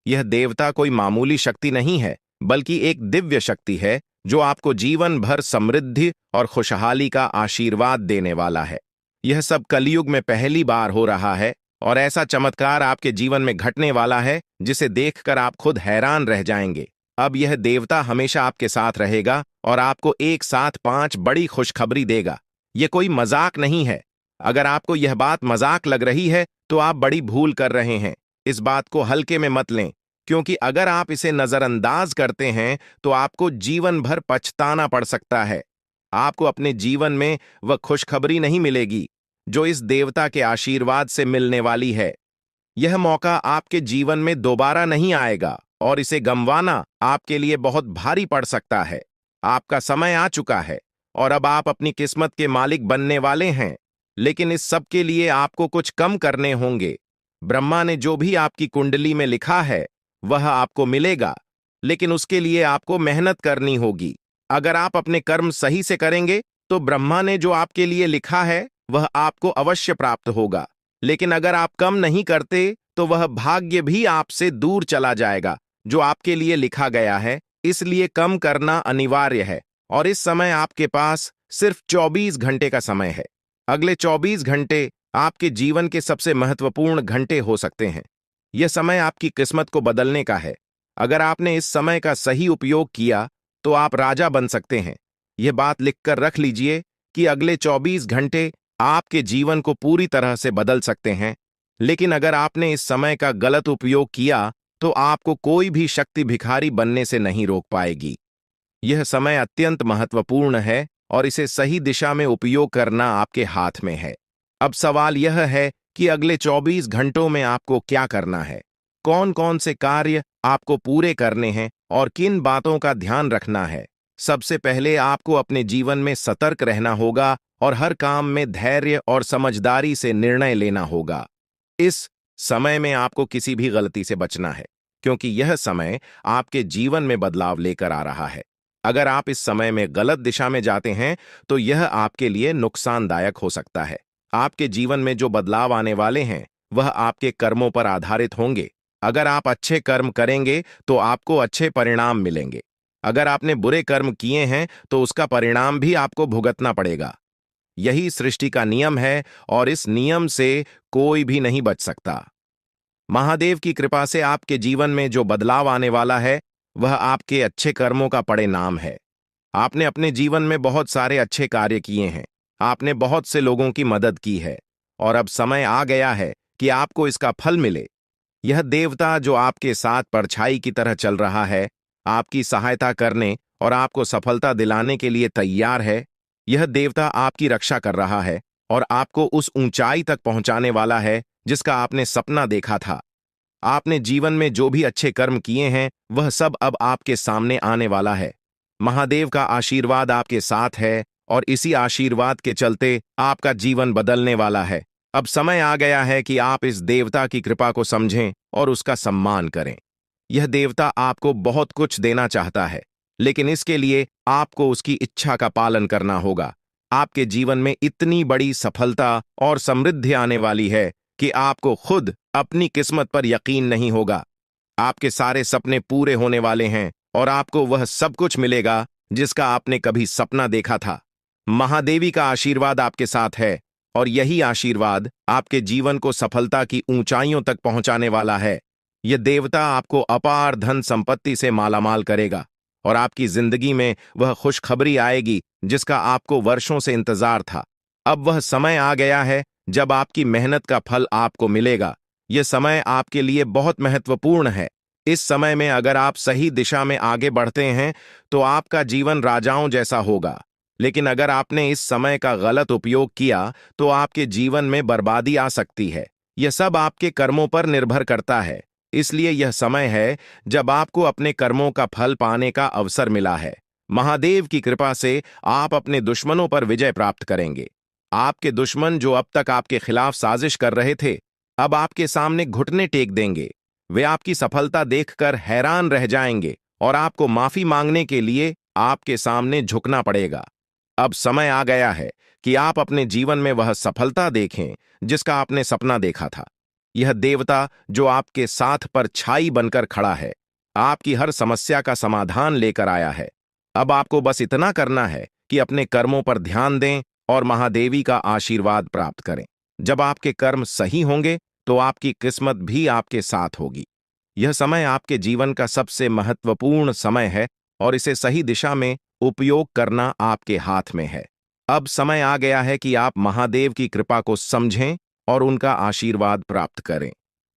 यह देवता कोई मामूली शक्ति नहीं है, बल्कि एक दिव्य शक्ति है जो आपको जीवन भर समृद्धि और खुशहाली का आशीर्वाद देने वाला है। यह सब कलयुग में पहली बार हो रहा है और ऐसा चमत्कार आपके जीवन में घटने वाला है जिसे देखकर आप खुद हैरान रह जाएंगे। अब यह देवता हमेशा आपके साथ रहेगा और आपको एक साथ 5 बड़ी खुशखबरी देगा। यह कोई मजाक नहीं है। अगर आपको यह बात मजाक लग रही है तो आप बड़ी भूल कर रहे हैं। इस बात को हल्के में मत लें, क्योंकि अगर आप इसे नजरअंदाज करते हैं तो आपको जीवन भर पछताना पड़ सकता है। आपको अपने जीवन में वह खुशखबरी नहीं मिलेगी जो इस देवता के आशीर्वाद से मिलने वाली है। यह मौका आपके जीवन में दोबारा नहीं आएगा और इसे गंवाना आपके लिए बहुत भारी पड़ सकता है। आपका समय आ चुका है और अब आप अपनी किस्मत के मालिक बनने वाले हैं, लेकिन इस सब के लिए आपको कुछ कम करने होंगे। ब्रह्मा ने जो भी आपकी कुंडली में लिखा है वह आपको मिलेगा, लेकिन उसके लिए आपको मेहनत करनी होगी। अगर आप अपने कर्म सही से करेंगे तो ब्रह्मा ने जो आपके लिए लिखा है वह आपको अवश्य प्राप्त होगा। लेकिन अगर आप कम नहीं करते तो वह भाग्य भी आपसे दूर चला जाएगा जो आपके लिए लिखा गया है। इसलिए कम करना अनिवार्य है और इस समय आपके पास सिर्फ 24 घंटे का समय है। अगले 24 घंटे आपके जीवन के सबसे महत्वपूर्ण घंटे हो सकते हैं। यह समय आपकी किस्मत को बदलने का है। अगर आपने इस समय का सही उपयोग किया तो आप राजा बन सकते हैं। यह बात लिखकर रख लीजिए कि अगले 24 घंटे आपके जीवन को पूरी तरह से बदल सकते हैं। लेकिन अगर आपने इस समय का गलत उपयोग किया तो आपको कोई भी शक्ति भिखारी बनने से नहीं रोक पाएगी। यह समय अत्यंत महत्वपूर्ण है और इसे सही दिशा में उपयोग करना आपके हाथ में है। अब सवाल यह है कि अगले 24 घंटों में आपको क्या करना है, कौन कौन से कार्य आपको पूरे करने हैं और किन बातों का ध्यान रखना है। सबसे पहले आपको अपने जीवन में सतर्क रहना होगा और हर काम में धैर्य और समझदारी से निर्णय लेना होगा। इस समय में आपको किसी भी गलती से बचना है, क्योंकि यह समय आपके जीवन में बदलाव लेकर आ रहा है। अगर आप इस समय में गलत दिशा में जाते हैं तो यह आपके लिए नुकसानदायक हो सकता है। आपके जीवन में जो बदलाव आने वाले हैं वह आपके कर्मों पर आधारित होंगे। अगर आप अच्छे कर्म करेंगे तो आपको अच्छे परिणाम मिलेंगे। अगर आपने बुरे कर्म किए हैं तो उसका परिणाम भी आपको भुगतना पड़ेगा। यही सृष्टि का नियम है और इस नियम से कोई भी नहीं बच सकता। महादेव की कृपा से आपके जीवन में जो बदलाव आने वाला है वह आपके अच्छे कर्मों का परिणाम है। आपने अपने जीवन में बहुत सारे अच्छे कार्य किए हैं, आपने बहुत से लोगों की मदद की है और अब समय आ गया है कि आपको इसका फल मिले। यह देवता जो आपके साथ परछाई की तरह चल रहा है, आपकी सहायता करने और आपको सफलता दिलाने के लिए तैयार है। यह देवता आपकी रक्षा कर रहा है और आपको उस ऊंचाई तक पहुंचाने वाला है जिसका आपने सपना देखा था। आपने जीवन में जो भी अच्छे कर्म किए हैं वह सब अब आपके सामने आने वाला है। महादेव का आशीर्वाद आपके साथ है और इसी आशीर्वाद के चलते आपका जीवन बदलने वाला है। अब समय आ गया है कि आप इस देवता की कृपा को समझें और उसका सम्मान करें। यह देवता आपको बहुत कुछ देना चाहता है, लेकिन इसके लिए आपको उसकी इच्छा का पालन करना होगा। आपके जीवन में इतनी बड़ी सफलता और समृद्धि आने वाली है कि आपको खुद अपनी किस्मत पर यकीन नहीं होगा। आपके सारे सपने पूरे होने वाले हैं और आपको वह सब कुछ मिलेगा जिसका आपने कभी सपना देखा था। महादेवी का आशीर्वाद आपके साथ है और यही आशीर्वाद आपके जीवन को सफलता की ऊंचाइयों तक पहुंचाने वाला है। यह देवता आपको अपार धन संपत्ति से मालामाल करेगा और आपकी जिंदगी में वह खुशखबरी आएगी जिसका आपको वर्षों से इंतजार था। अब वह समय आ गया है जब आपकी मेहनत का फल आपको मिलेगा। यह समय आपके लिए बहुत महत्वपूर्ण है। इस समय में अगर आप सही दिशा में आगे बढ़ते हैं तो आपका जीवन राजाओं जैसा होगा। लेकिन अगर आपने इस समय का गलत उपयोग किया तो आपके जीवन में बर्बादी आ सकती है। यह सब आपके कर्मों पर निर्भर करता है। इसलिए यह समय है जब आपको अपने कर्मों का फल पाने का अवसर मिला है। महादेव की कृपा से आप अपने दुश्मनों पर विजय प्राप्त करेंगे। आपके दुश्मन जो अब तक आपके खिलाफ साजिश कर रहे थे, अब आपके सामने घुटने टेक देंगे। वे आपकी सफलता देखकर हैरान रह जाएंगे और आपको माफी मांगने के लिए आपके सामने झुकना पड़ेगा। अब समय आ गया है कि आप अपने जीवन में वह सफलता देखें जिसका आपने सपना देखा था। यह देवता जो आपके साथ परछाई बनकर खड़ा है, आपकी हर समस्या का समाधान लेकर आया है। अब आपको बस इतना करना है कि अपने कर्मों पर ध्यान दें और महादेवी का आशीर्वाद प्राप्त करें। जब आपके कर्म सही होंगे तो आपकी किस्मत भी आपके साथ होगी। यह समय आपके जीवन का सबसे महत्वपूर्ण समय है और इसे सही दिशा में उपयोग करना आपके हाथ में है। अब समय आ गया है कि आप महादेव की कृपा को समझें और उनका आशीर्वाद प्राप्त करें।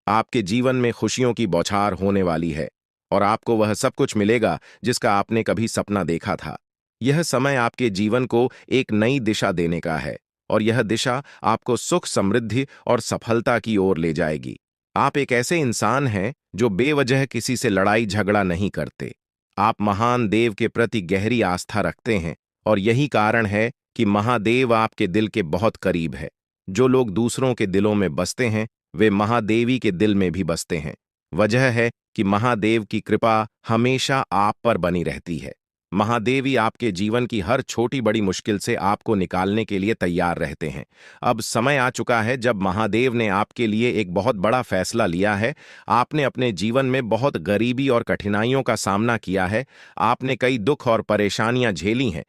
आपके जीवन में खुशियों की बौछार होने वाली है और आपको वह सब कुछ मिलेगा जिसका आपने कभी सपना देखा था। यह समय आपके जीवन को एक नई दिशा देने का है और यह दिशा आपको सुख, समृद्धि और सफलता की ओर ले जाएगी। आप एक ऐसे इंसान हैं जो बेवजह किसी से लड़ाई झगड़ा नहीं करते। आप महान देव के प्रति गहरी आस्था रखते हैं और यही कारण है कि महादेव आपके दिल के बहुत करीब है। जो लोग दूसरों के दिलों में बसते हैं वे महादेवी के दिल में भी बसते हैं। वजह है कि महादेव की कृपा हमेशा आप पर बनी रहती है। महादेवी आपके जीवन की हर छोटी बड़ी मुश्किल से आपको निकालने के लिए तैयार रहते हैं। अब समय आ चुका है जब महादेव ने आपके लिए एक बहुत बड़ा फैसला लिया है। आपने अपने जीवन में बहुत गरीबी और कठिनाइयों का सामना किया है। आपने कई दुख और परेशानियां झेली हैं,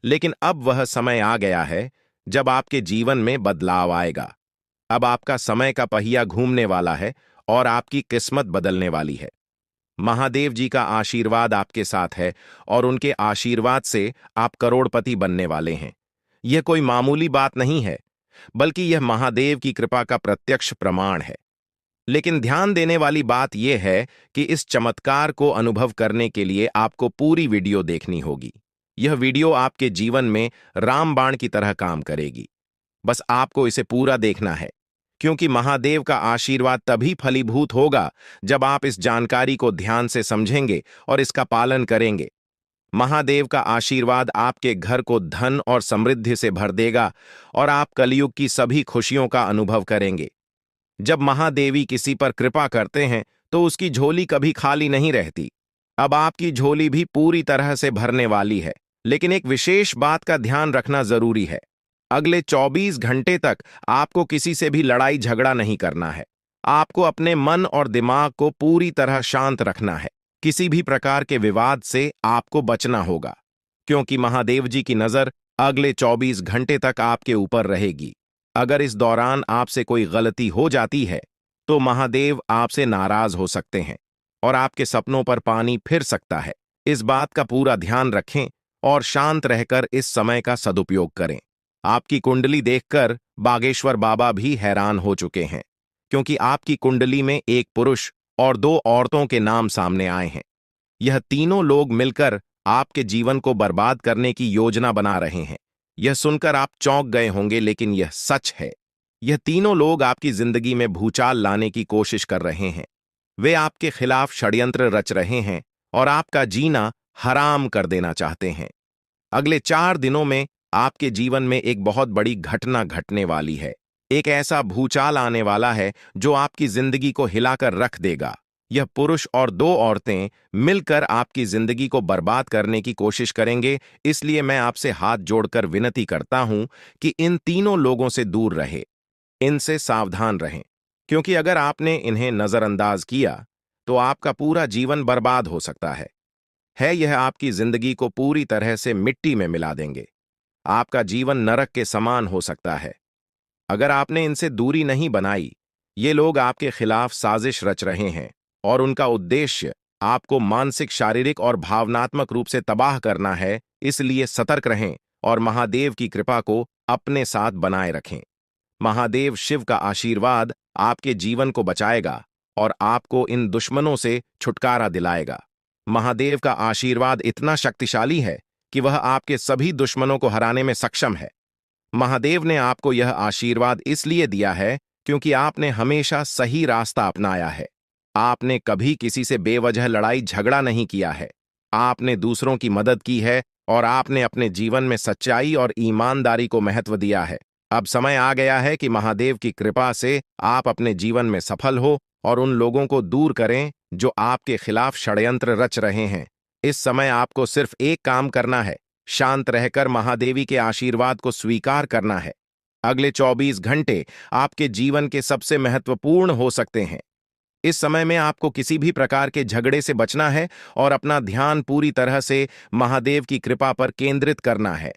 लेकिन अब वह समय आ गया है जब आपके जीवन में बदलाव आएगा। अब आपका समय का पहिया घूमने वाला है और आपकी किस्मत बदलने वाली है। महादेव जी का आशीर्वाद आपके साथ है और उनके आशीर्वाद से आप करोड़पति बनने वाले हैं। यह कोई मामूली बात नहीं है, बल्कि यह महादेव की कृपा का प्रत्यक्ष प्रमाण है। लेकिन ध्यान देने वाली बात यह है कि इस चमत्कार को अनुभव करने के लिए आपको पूरी वीडियो देखनी होगी। यह वीडियो आपके जीवन में रामबाण की तरह काम करेगी। बस आपको इसे पूरा देखना है, क्योंकि महादेव का आशीर्वाद तभी फलीभूत होगा जब आप इस जानकारी को ध्यान से समझेंगे और इसका पालन करेंगे। महादेव का आशीर्वाद आपके घर को धन और समृद्धि से भर देगा और आप कलयुग की सभी खुशियों का अनुभव करेंगे। जब महादेवी किसी पर कृपा करते हैं तो उसकी झोली कभी खाली नहीं रहती। अब आपकी झोली भी पूरी तरह से भरने वाली है, लेकिन एक विशेष बात का ध्यान रखना जरूरी है। अगले 24 घंटे तक आपको किसी से भी लड़ाई झगड़ा नहीं करना है। आपको अपने मन और दिमाग को पूरी तरह शांत रखना है। किसी भी प्रकार के विवाद से आपको बचना होगा, क्योंकि महादेव जी की नजर अगले 24 घंटे तक आपके ऊपर रहेगी। अगर इस दौरान आपसे कोई गलती हो जाती है तो महादेव आपसे नाराज हो सकते हैं और आपके सपनों पर पानी फिर सकता है। इस बात का पूरा ध्यान रखें और शांत रहकर इस समय का सदुपयोग करें। आपकी कुंडली देखकर बागेश्वर बाबा भी हैरान हो चुके हैं, क्योंकि आपकी कुंडली में एक पुरुष और दो औरतों के नाम सामने आए हैं। यह तीनों लोग मिलकर आपके जीवन को बर्बाद करने की योजना बना रहे हैं। यह सुनकर आप चौंक गए होंगे, लेकिन यह सच है। यह तीनों लोग आपकी जिंदगी में भूचाल लाने की कोशिश कर रहे हैं। वे आपके खिलाफ षड्यंत्र रच रहे हैं और आपका जीना हराम कर देना चाहते हैं। अगले 4 दिनों में आपके जीवन में एक बहुत बड़ी घटना घटने वाली है। एक ऐसा भूचाल आने वाला है जो आपकी जिंदगी को हिलाकर रख देगा। यह पुरुष और दो औरतें मिलकर आपकी जिंदगी को बर्बाद करने की कोशिश करेंगे। इसलिए मैं आपसे हाथ जोड़कर विनती करता हूं कि इन तीनों लोगों से दूर रहे, इनसे सावधान रहें, क्योंकि अगर आपने इन्हें नजरअंदाज किया तो आपका पूरा जीवन बर्बाद हो सकता है। यह आपकी जिंदगी को पूरी तरह से मिट्टी में मिला देंगे। आपका जीवन नरक के समान हो सकता है अगर आपने इनसे दूरी नहीं बनाई। ये लोग आपके खिलाफ साजिश रच रहे हैं और उनका उद्देश्य आपको मानसिक, शारीरिक और भावनात्मक रूप से तबाह करना है। इसलिए सतर्क रहें और महादेव की कृपा को अपने साथ बनाए रखें। महादेव शिव का आशीर्वाद आपके जीवन को बचाएगा और आपको इन दुश्मनों से छुटकारा दिलाएगा। महादेव का आशीर्वाद इतना शक्तिशाली है कि वह आपके सभी दुश्मनों को हराने में सक्षम है। महादेव ने आपको यह आशीर्वाद इसलिए दिया है क्योंकि आपने हमेशा सही रास्ता अपनाया है। आपने कभी किसी से बेवजह लड़ाई झगड़ा नहीं किया है। आपने दूसरों की मदद की है और आपने अपने जीवन में सच्चाई और ईमानदारी को महत्व दिया है। अब समय आ गया है कि महादेव की कृपा से आप अपने जीवन में सफल हो और उन लोगों को दूर करें जो आपके खिलाफ षड्यंत्र रच रहे हैं। इस समय आपको सिर्फ एक काम करना है, शांत रहकर महादेवी के आशीर्वाद को स्वीकार करना है। अगले 24 घंटे आपके जीवन के सबसे महत्वपूर्ण हो सकते हैं। इस समय में आपको किसी भी प्रकार के झगड़े से बचना है और अपना ध्यान पूरी तरह से महादेव की कृपा पर केंद्रित करना है।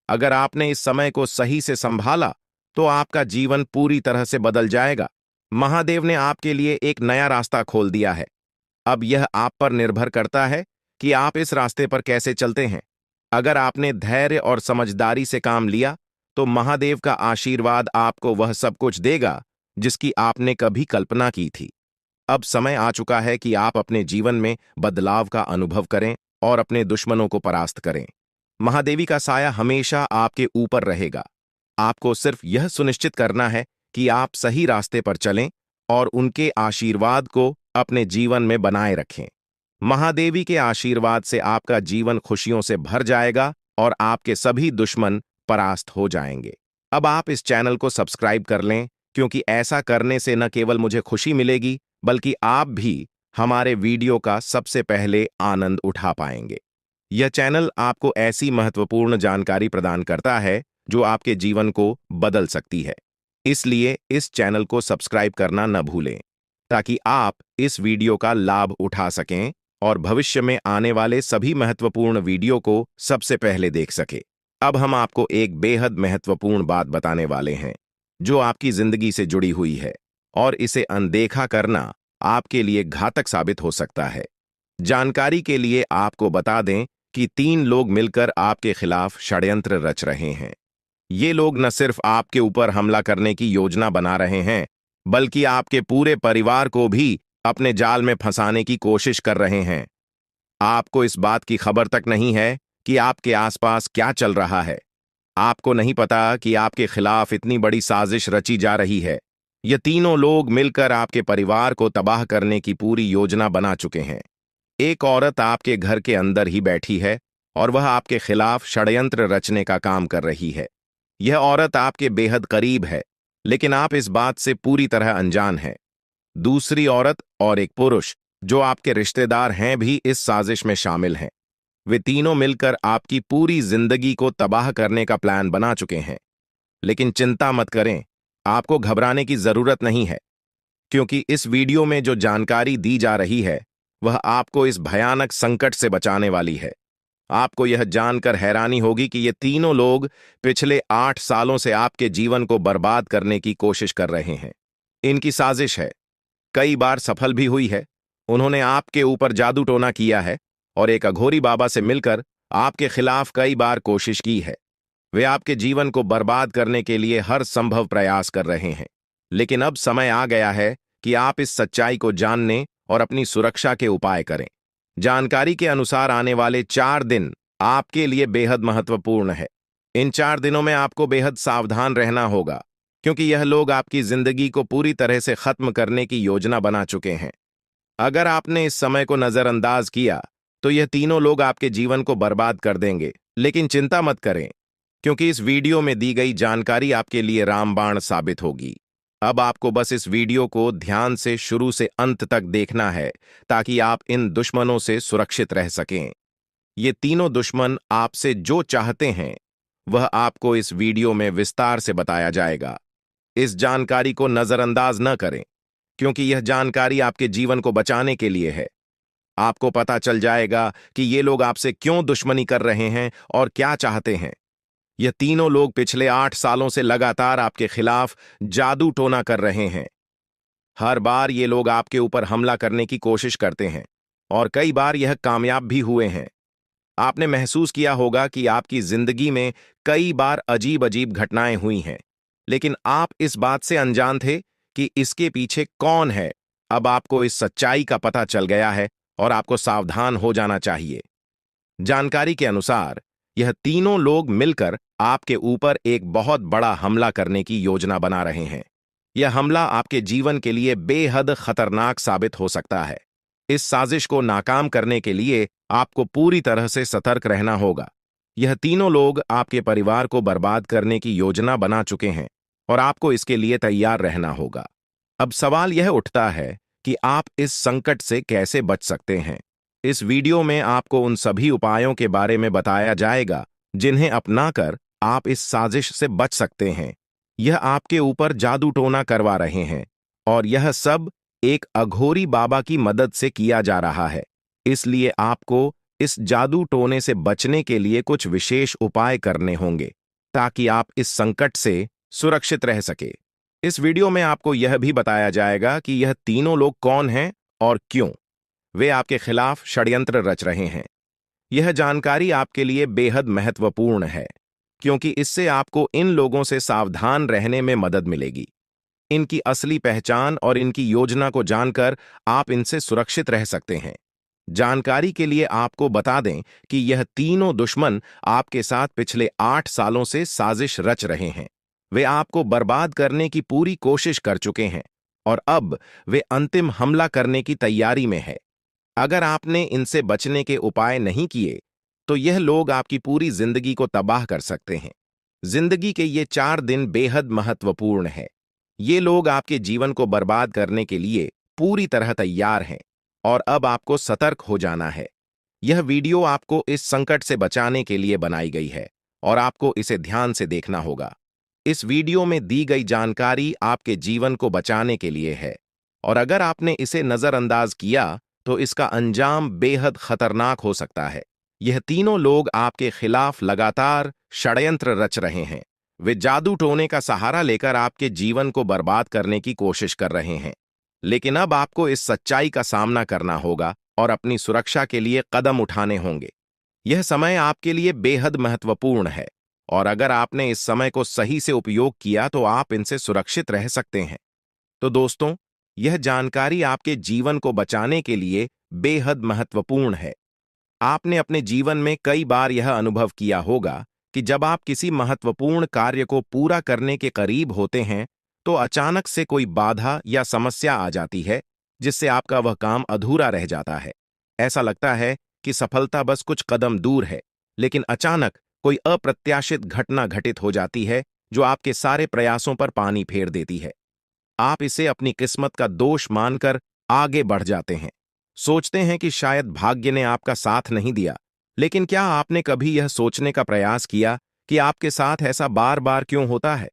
अगर आपने इस समय को सही से संभाला तो आपका जीवन पूरी तरह से बदल जाएगा। महादेव ने आपके लिए एक नया रास्ता खोल दिया है। अब यह आप पर निर्भर करता है कि आप इस रास्ते पर कैसे चलते हैं। अगर आपने धैर्य और समझदारी से काम लिया तो महादेव का आशीर्वाद आपको वह सब कुछ देगा जिसकी आपने कभी कल्पना की थी। अब समय आ चुका है कि आप अपने जीवन में बदलाव का अनुभव करें और अपने दुश्मनों को परास्त करें। महादेवी का साया हमेशा आपके ऊपर रहेगा। आपको सिर्फ यह सुनिश्चित करना है कि आप सही रास्ते पर चलें और उनके आशीर्वाद को अपने जीवन में बनाए रखें। महादेवी के आशीर्वाद से आपका जीवन खुशियों से भर जाएगा और आपके सभी दुश्मन परास्त हो जाएंगे। अब आप इस चैनल को सब्सक्राइब कर लें, क्योंकि ऐसा करने से न केवल मुझे खुशी मिलेगी, बल्कि आप भी हमारे वीडियो का सबसे पहले आनंद उठा पाएंगे। यह चैनल आपको ऐसी महत्वपूर्ण जानकारी प्रदान करता है जो आपके जीवन को बदल सकती है। इसलिए इस चैनल को सब्सक्राइब करना न भूलें, ताकि आप इस वीडियो का लाभ उठा सकें और भविष्य में आने वाले सभी महत्वपूर्ण वीडियो को सबसे पहले देख सकें। अब हम आपको एक बेहद महत्वपूर्ण बात बताने वाले हैं, जो आपकी जिंदगी से जुड़ी हुई है, और इसे अनदेखा करना आपके लिए घातक साबित हो सकता है। जानकारी के लिए आपको बता दें कि 3 लोग मिलकर आपके खिलाफ षड्यंत्र रच रहे हैं। ये लोग न सिर्फ आपके ऊपर हमला करने की योजना बना रहे हैं, बल्कि आपके पूरे परिवार को भी अपने जाल में फंसाने की कोशिश कर रहे हैं। आपको इस बात की खबर तक नहीं है कि आपके आसपास क्या चल रहा है। आपको नहीं पता कि आपके खिलाफ इतनी बड़ी साजिश रची जा रही है। ये तीनों लोग मिलकर आपके परिवार को तबाह करने की पूरी योजना बना चुके हैं। एक औरत आपके घर के अंदर ही बैठी है और वह आपके खिलाफ षड्यंत्र रचने का काम कर रही है। यह औरत आपके बेहद करीब है, लेकिन आप इस बात से पूरी तरह अनजान हैं। दूसरी औरत और एक पुरुष जो आपके रिश्तेदार हैं भी इस साजिश में शामिल हैं। वे तीनों मिलकर आपकी पूरी जिंदगी को तबाह करने का प्लान बना चुके हैं। लेकिन चिंता मत करें, आपको घबराने की जरूरत नहीं है, क्योंकि इस वीडियो में जो जानकारी दी जा रही है वह आपको इस भयानक संकट से बचाने वाली है। आपको यह जानकर हैरानी होगी कि ये तीनों लोग पिछले 8 सालों से आपके जीवन को बर्बाद करने की कोशिश कर रहे हैं। इनकी साजिश है, कई बार सफल भी हुई है। उन्होंने आपके ऊपर जादू टोना किया है और एक अघोरी बाबा से मिलकर आपके खिलाफ कई बार कोशिश की है। वे आपके जीवन को बर्बाद करने के लिए हर संभव प्रयास कर रहे हैं। लेकिन अब समय आ गया है कि आप इस सच्चाई को जानने और अपनी सुरक्षा के उपाय करें। जानकारी के अनुसार आने वाले 4 दिन आपके लिए बेहद महत्वपूर्ण है। इन 4 दिनों में आपको बेहद सावधान रहना होगा, क्योंकि यह लोग आपकी जिंदगी को पूरी तरह से खत्म करने की योजना बना चुके हैं। अगर आपने इस समय को नजरअंदाज किया तो यह तीनों लोग आपके जीवन को बर्बाद कर देंगे। लेकिन चिंता मत करें, क्योंकि इस वीडियो में दी गई जानकारी आपके लिए रामबाण साबित होगी। अब आपको बस इस वीडियो को ध्यान से शुरू से अंत तक देखना है, ताकि आप इन दुश्मनों से सुरक्षित रह सकें। ये तीनों दुश्मन आपसे जो चाहते हैं वह आपको इस वीडियो में विस्तार से बताया जाएगा। इस जानकारी को नजरअंदाज न करें, क्योंकि यह जानकारी आपके जीवन को बचाने के लिए है। आपको पता चल जाएगा कि ये लोग आपसे क्यों दुश्मनी कर रहे हैं और क्या चाहते हैं। यह तीनों लोग पिछले 8 सालों से लगातार आपके खिलाफ जादू टोना कर रहे हैं। हर बार ये लोग आपके ऊपर हमला करने की कोशिश करते हैं और कई बार यह कामयाब भी हुए हैं। आपने महसूस किया होगा कि आपकी जिंदगी में कई बार अजीब अजीब घटनाएं हुई हैं, लेकिन आप इस बात से अनजान थे कि इसके पीछे कौन है। अब आपको इस सच्चाई का पता चल गया है और आपको सावधान हो जाना चाहिए। जानकारी के अनुसार यह तीनों लोग मिलकर आपके ऊपर एक बहुत बड़ा हमला करने की योजना बना रहे हैं। यह हमला आपके जीवन के लिए बेहद खतरनाक साबित हो सकता है। इस साजिश को नाकाम करने के लिए आपको पूरी तरह से सतर्क रहना होगा। यह तीनों लोग आपके परिवार को बर्बाद करने की योजना बना चुके हैं और आपको इसके लिए तैयार रहना होगा। अब सवाल यह उठता है कि आप इस संकट से कैसे बच सकते हैं। इस वीडियो में आपको उन सभी उपायों के बारे में बताया जाएगा जिन्हें अपनाकर आप इस साजिश से बच सकते हैं। यह आपके ऊपर जादू टोना करवा रहे हैं और यह सब एक अघोरी बाबा की मदद से किया जा रहा है। इसलिए आपको इस जादू टोने से बचने के लिए कुछ विशेष उपाय करने होंगे, ताकि आप इस संकट से सुरक्षित रह सके। इस वीडियो में आपको यह भी बताया जाएगा कि यह तीनों लोग कौन हैं और क्यों वे आपके खिलाफ षड्यंत्र रच रहे हैं। यह जानकारी आपके लिए बेहद महत्वपूर्ण है, क्योंकि इससे आपको इन लोगों से सावधान रहने में मदद मिलेगी। इनकी असली पहचान और इनकी योजना को जानकर आप इनसे सुरक्षित रह सकते हैं। जानकारी के लिए आपको बता दें कि यह तीनों दुश्मन आपके साथ पिछले 8 सालों से साजिश रच रहे हैं। वे आपको बर्बाद करने की पूरी कोशिश कर चुके हैं और अब वे अंतिम हमला करने की तैयारी में है। अगर आपने इनसे बचने के उपाय नहीं किए तो यह लोग आपकी पूरी जिंदगी को तबाह कर सकते हैं। जिंदगी के ये 4 दिन बेहद महत्वपूर्ण है। ये लोग आपके जीवन को बर्बाद करने के लिए पूरी तरह तैयार हैं और अब आपको सतर्क हो जाना है। यह वीडियो आपको इस संकट से बचाने के लिए बनाई गई है और आपको इसे ध्यान से देखना होगा। इस वीडियो में दी गई जानकारी आपके जीवन को बचाने के लिए है और अगर आपने इसे नजरअंदाज किया तो इसका अंजाम बेहद खतरनाक हो सकता है। यह तीनों लोग आपके खिलाफ लगातार षड्यंत्र रच रहे हैं। वे जादू टोने का सहारा लेकर आपके जीवन को बर्बाद करने की कोशिश कर रहे हैं। लेकिन अब आपको इस सच्चाई का सामना करना होगा और अपनी सुरक्षा के लिए कदम उठाने होंगे। यह समय आपके लिए बेहद महत्वपूर्ण है और अगर आपने इस समय को सही से उपयोग किया तो आप इनसे सुरक्षित रह सकते हैं। तो दोस्तों, यह जानकारी आपके जीवन को बचाने के लिए बेहद महत्वपूर्ण है। आपने अपने जीवन में कई बार यह अनुभव किया होगा कि जब आप किसी महत्वपूर्ण कार्य को पूरा करने के करीब होते हैं तो अचानक से कोई बाधा या समस्या आ जाती है जिससे आपका वह काम अधूरा रह जाता है। ऐसा लगता है कि सफलता बस कुछ कदम दूर है, लेकिन अचानक कोई अप्रत्याशित घटना घटित हो जाती है जो आपके सारे प्रयासों पर पानी फेर देती है। आप इसे अपनी किस्मत का दोष मानकर आगे बढ़ जाते हैं। सोचते हैं कि शायद भाग्य ने आपका साथ नहीं दिया। लेकिन क्या आपने कभी यह सोचने का प्रयास किया कि आपके साथ ऐसा बार बार क्यों होता है?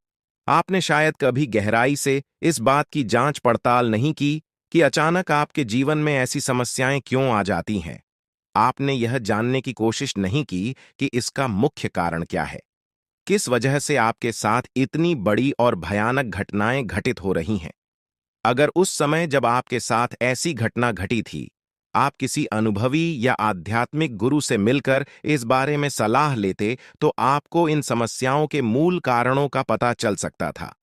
आपने शायद कभी गहराई से इस बात की जांच पड़ताल नहीं की कि अचानक आपके जीवन में ऐसी समस्याएं क्यों आ जाती हैं। आपने यह जानने की कोशिश नहीं की कि इसका मुख्य कारण क्या है। किस वजह से आपके साथ इतनी बड़ी और भयानक घटनाएं घटित हो रही हैं। अगर उस समय जब आपके साथ ऐसी घटना घटी थी, आप किसी अनुभवी या आध्यात्मिक गुरु से मिलकर इस बारे में सलाह लेते तो आपको इन समस्याओं के मूल कारणों का पता चल सकता था।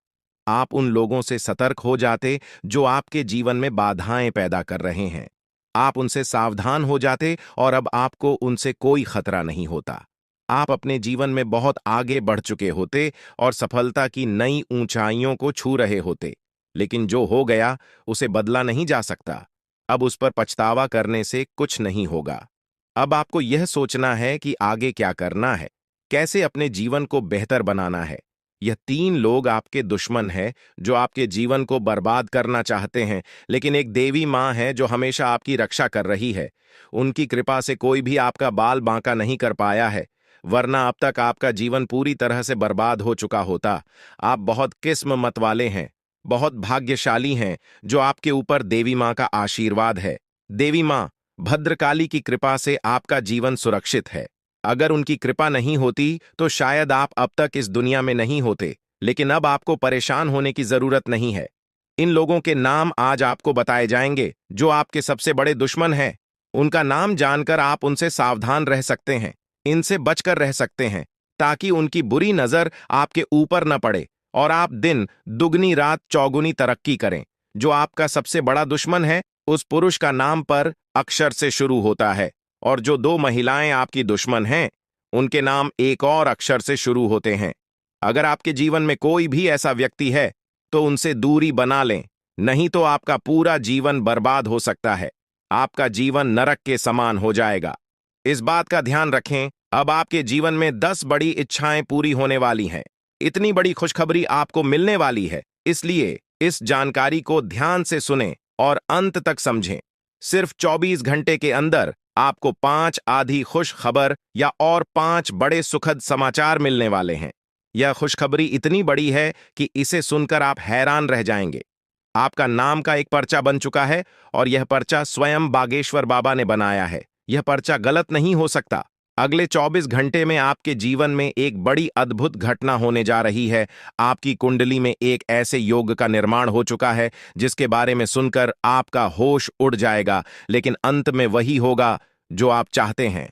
आप उन लोगों से सतर्क हो जाते जो आपके जीवन में बाधाएं पैदा कर रहे हैं। आप उनसे सावधान हो जाते और अब आपको उनसे कोई खतरा नहीं होता। आप अपने जीवन में बहुत आगे बढ़ चुके होते और सफलता की नई ऊंचाइयों को छू रहे होते। लेकिन जो हो गया उसे बदला नहीं जा सकता। अब उस पर पछतावा करने से कुछ नहीं होगा। अब आपको यह सोचना है कि आगे क्या करना है, कैसे अपने जीवन को बेहतर बनाना है। यह तीन लोग आपके दुश्मन हैं जो आपके जीवन को बर्बाद करना चाहते हैं, लेकिन एक देवी माँ है जो हमेशा आपकी रक्षा कर रही है। उनकी कृपा से कोई भी आपका बाल बांका नहीं कर पाया है, वरना अब तक आपका जीवन पूरी तरह से बर्बाद हो चुका होता। आप बहुत किस्मत वाले हैं, बहुत भाग्यशाली हैं जो आपके ऊपर देवी माँ का आशीर्वाद है। देवी माँ भद्रकाली की कृपा से आपका जीवन सुरक्षित है। अगर उनकी कृपा नहीं होती तो शायद आप अब तक इस दुनिया में नहीं होते। लेकिन अब आपको परेशान होने की जरूरत नहीं है। इन लोगों के नाम आज आपको बताए जाएंगे जो आपके सबसे बड़े दुश्मन हैं। उनका नाम जानकर आप उनसे सावधान रह सकते हैं, इनसे बचकर रह सकते हैं, ताकि उनकी बुरी नजर आपके ऊपर न पड़े और आप दिन दुगनी रात चौगुनी तरक्की करें। जो आपका सबसे बड़ा दुश्मन है उस पुरुष का नाम पर अक्षर से शुरू होता है और जो दो महिलाएं आपकी दुश्मन हैं उनके नाम एक और अक्षर से शुरू होते हैं। अगर आपके जीवन में कोई भी ऐसा व्यक्ति है तो उनसे दूरी बना लें, नहीं तो आपका पूरा जीवन बर्बाद हो सकता है। आपका जीवन नरक के समान हो जाएगा। इस बात का ध्यान रखें, अब आपके जीवन में 10 बड़ी इच्छाएं पूरी होने वाली हैं। इतनी बड़ी खुशखबरी आपको मिलने वाली है, इसलिए इस जानकारी को ध्यान से सुनें और अंत तक समझें। सिर्फ 24 घंटे के अंदर आपको 5 आधी खुश खबर या और 5 बड़े सुखद समाचार मिलने वाले हैं। यह खुशखबरी इतनी बड़ी है कि इसे सुनकर आप हैरान रह जाएंगे। आपका नाम का एक पर्चा बन चुका है और यह पर्चा स्वयं बागेश्वर बाबा ने बनाया है। यह पर्चा गलत नहीं हो सकता। अगले 24 घंटे में आपके जीवन में एक बड़ी अद्भुत घटना होने जा रही है। आपकी कुंडली में एक ऐसे योग का निर्माण हो चुका है जिसके बारे में सुनकर आपका होश उड़ जाएगा, लेकिन अंत में वही होगा जो आप चाहते हैं।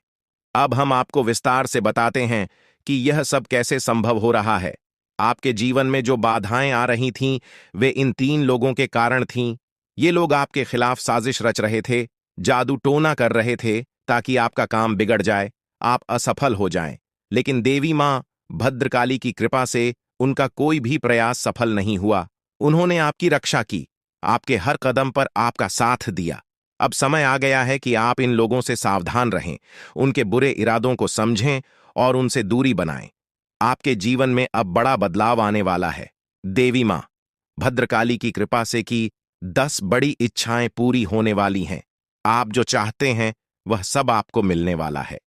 अब हम आपको विस्तार से बताते हैं कि यह सब कैसे संभव हो रहा है। आपके जीवन में जो बाधाएं आ रही थीं, वे इन तीन लोगों के कारण थीं। ये लोग आपके खिलाफ साजिश रच रहे थे, जादू टोना कर रहे थे ताकि आपका काम बिगड़ जाए, आप असफल हो जाएं। लेकिन देवी मां भद्रकाली की कृपा से उनका कोई भी प्रयास सफल नहीं हुआ। उन्होंने आपकी रक्षा की, आपके हर कदम पर आपका साथ दिया। अब समय आ गया है कि आप इन लोगों से सावधान रहें, उनके बुरे इरादों को समझें और उनसे दूरी बनाएं। आपके जीवन में अब बड़ा बदलाव आने वाला है। देवी मां भद्रकाली की कृपा से कि 10 बड़ी इच्छाएं पूरी होने वाली हैं। आप जो चाहते हैं वह सब आपको मिलने वाला है।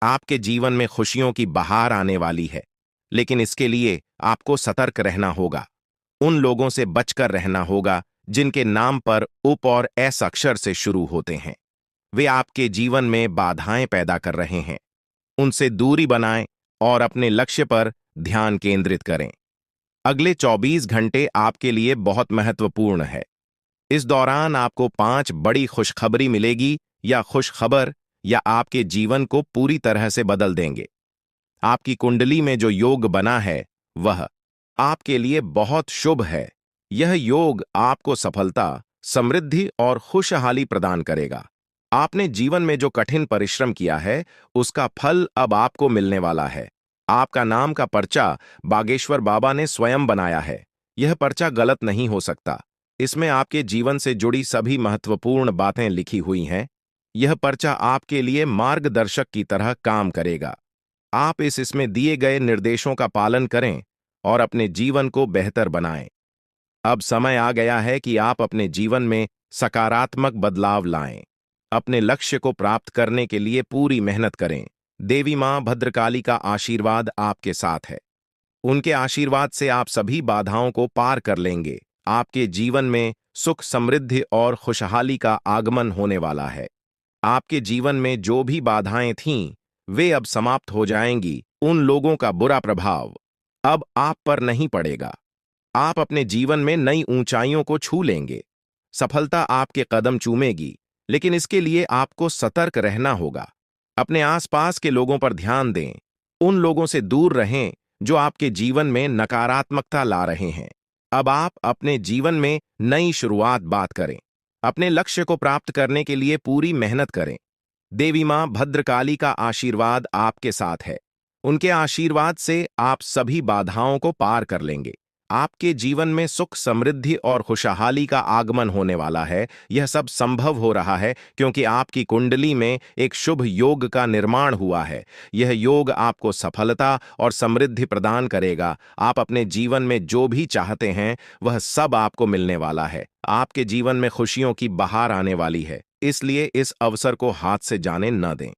आपके जीवन में खुशियों की बहार आने वाली है, लेकिन इसके लिए आपको सतर्क रहना होगा। उन लोगों से बचकर रहना होगा जिनके नाम पर उप और एस अक्षर से शुरू होते हैं। वे आपके जीवन में बाधाएं पैदा कर रहे हैं। उनसे दूरी बनाएं और अपने लक्ष्य पर ध्यान केंद्रित करें। अगले 24 घंटे आपके लिए बहुत महत्वपूर्ण है। इस दौरान आपको 5 बड़ी खुशखबरी मिलेगी या खुशखबर या आपके जीवन को पूरी तरह से बदल देंगे। आपकी कुंडली में जो योग बना है वह आपके लिए बहुत शुभ है। यह योग आपको सफलता, समृद्धि और खुशहाली प्रदान करेगा। आपने जीवन में जो कठिन परिश्रम किया है उसका फल अब आपको मिलने वाला है। आपका नाम का पर्चा बागेश्वर बाबा ने स्वयं बनाया है। यह पर्चा गलत नहीं हो सकता। इसमें आपके जीवन से जुड़ी सभी महत्वपूर्ण बातें लिखी हुई हैं। यह पर्चा आपके लिए मार्गदर्शक की तरह काम करेगा। आप इसमें दिए गए निर्देशों का पालन करें और अपने जीवन को बेहतर बनाएं। अब समय आ गया है कि आप अपने जीवन में सकारात्मक बदलाव लाएं। अपने लक्ष्य को प्राप्त करने के लिए पूरी मेहनत करें। देवी मां भद्रकाली का आशीर्वाद आपके साथ है। उनके आशीर्वाद से आप सभी बाधाओं को पार कर लेंगे। आपके जीवन में सुख, समृद्धि और खुशहाली का आगमन होने वाला है। आपके जीवन में जो भी बाधाएं थीं, वे अब समाप्त हो जाएंगी। उन लोगों का बुरा प्रभाव अब आप पर नहीं पड़ेगा। आप अपने जीवन में नई ऊंचाइयों को छू लेंगे। सफलता आपके कदम चूमेगी, लेकिन इसके लिए आपको सतर्क रहना होगा। अपने आसपास के लोगों पर ध्यान दें। उन लोगों से दूर रहें जो आपके जीवन में नकारात्मकता ला रहे हैं। अब आप अपने जीवन में नई शुरुआत बात करें। अपने लक्ष्य को प्राप्त करने के लिए पूरी मेहनत करें। देवी मां भद्रकाली का आशीर्वाद आपके साथ है। उनके आशीर्वाद से आप सभी बाधाओं को पार कर लेंगे। आपके जीवन में सुख, समृद्धि और खुशहाली का आगमन होने वाला है। यह सब संभव हो रहा है क्योंकि आपकी कुंडली में एक शुभ योग का निर्माण हुआ है। यह योग आपको सफलता और समृद्धि प्रदान करेगा। आप अपने जीवन में जो भी चाहते हैं वह सब आपको मिलने वाला है। आपके जीवन में खुशियों की बहार आने वाली है, इसलिए इस अवसर को हाथ से जाने न दें।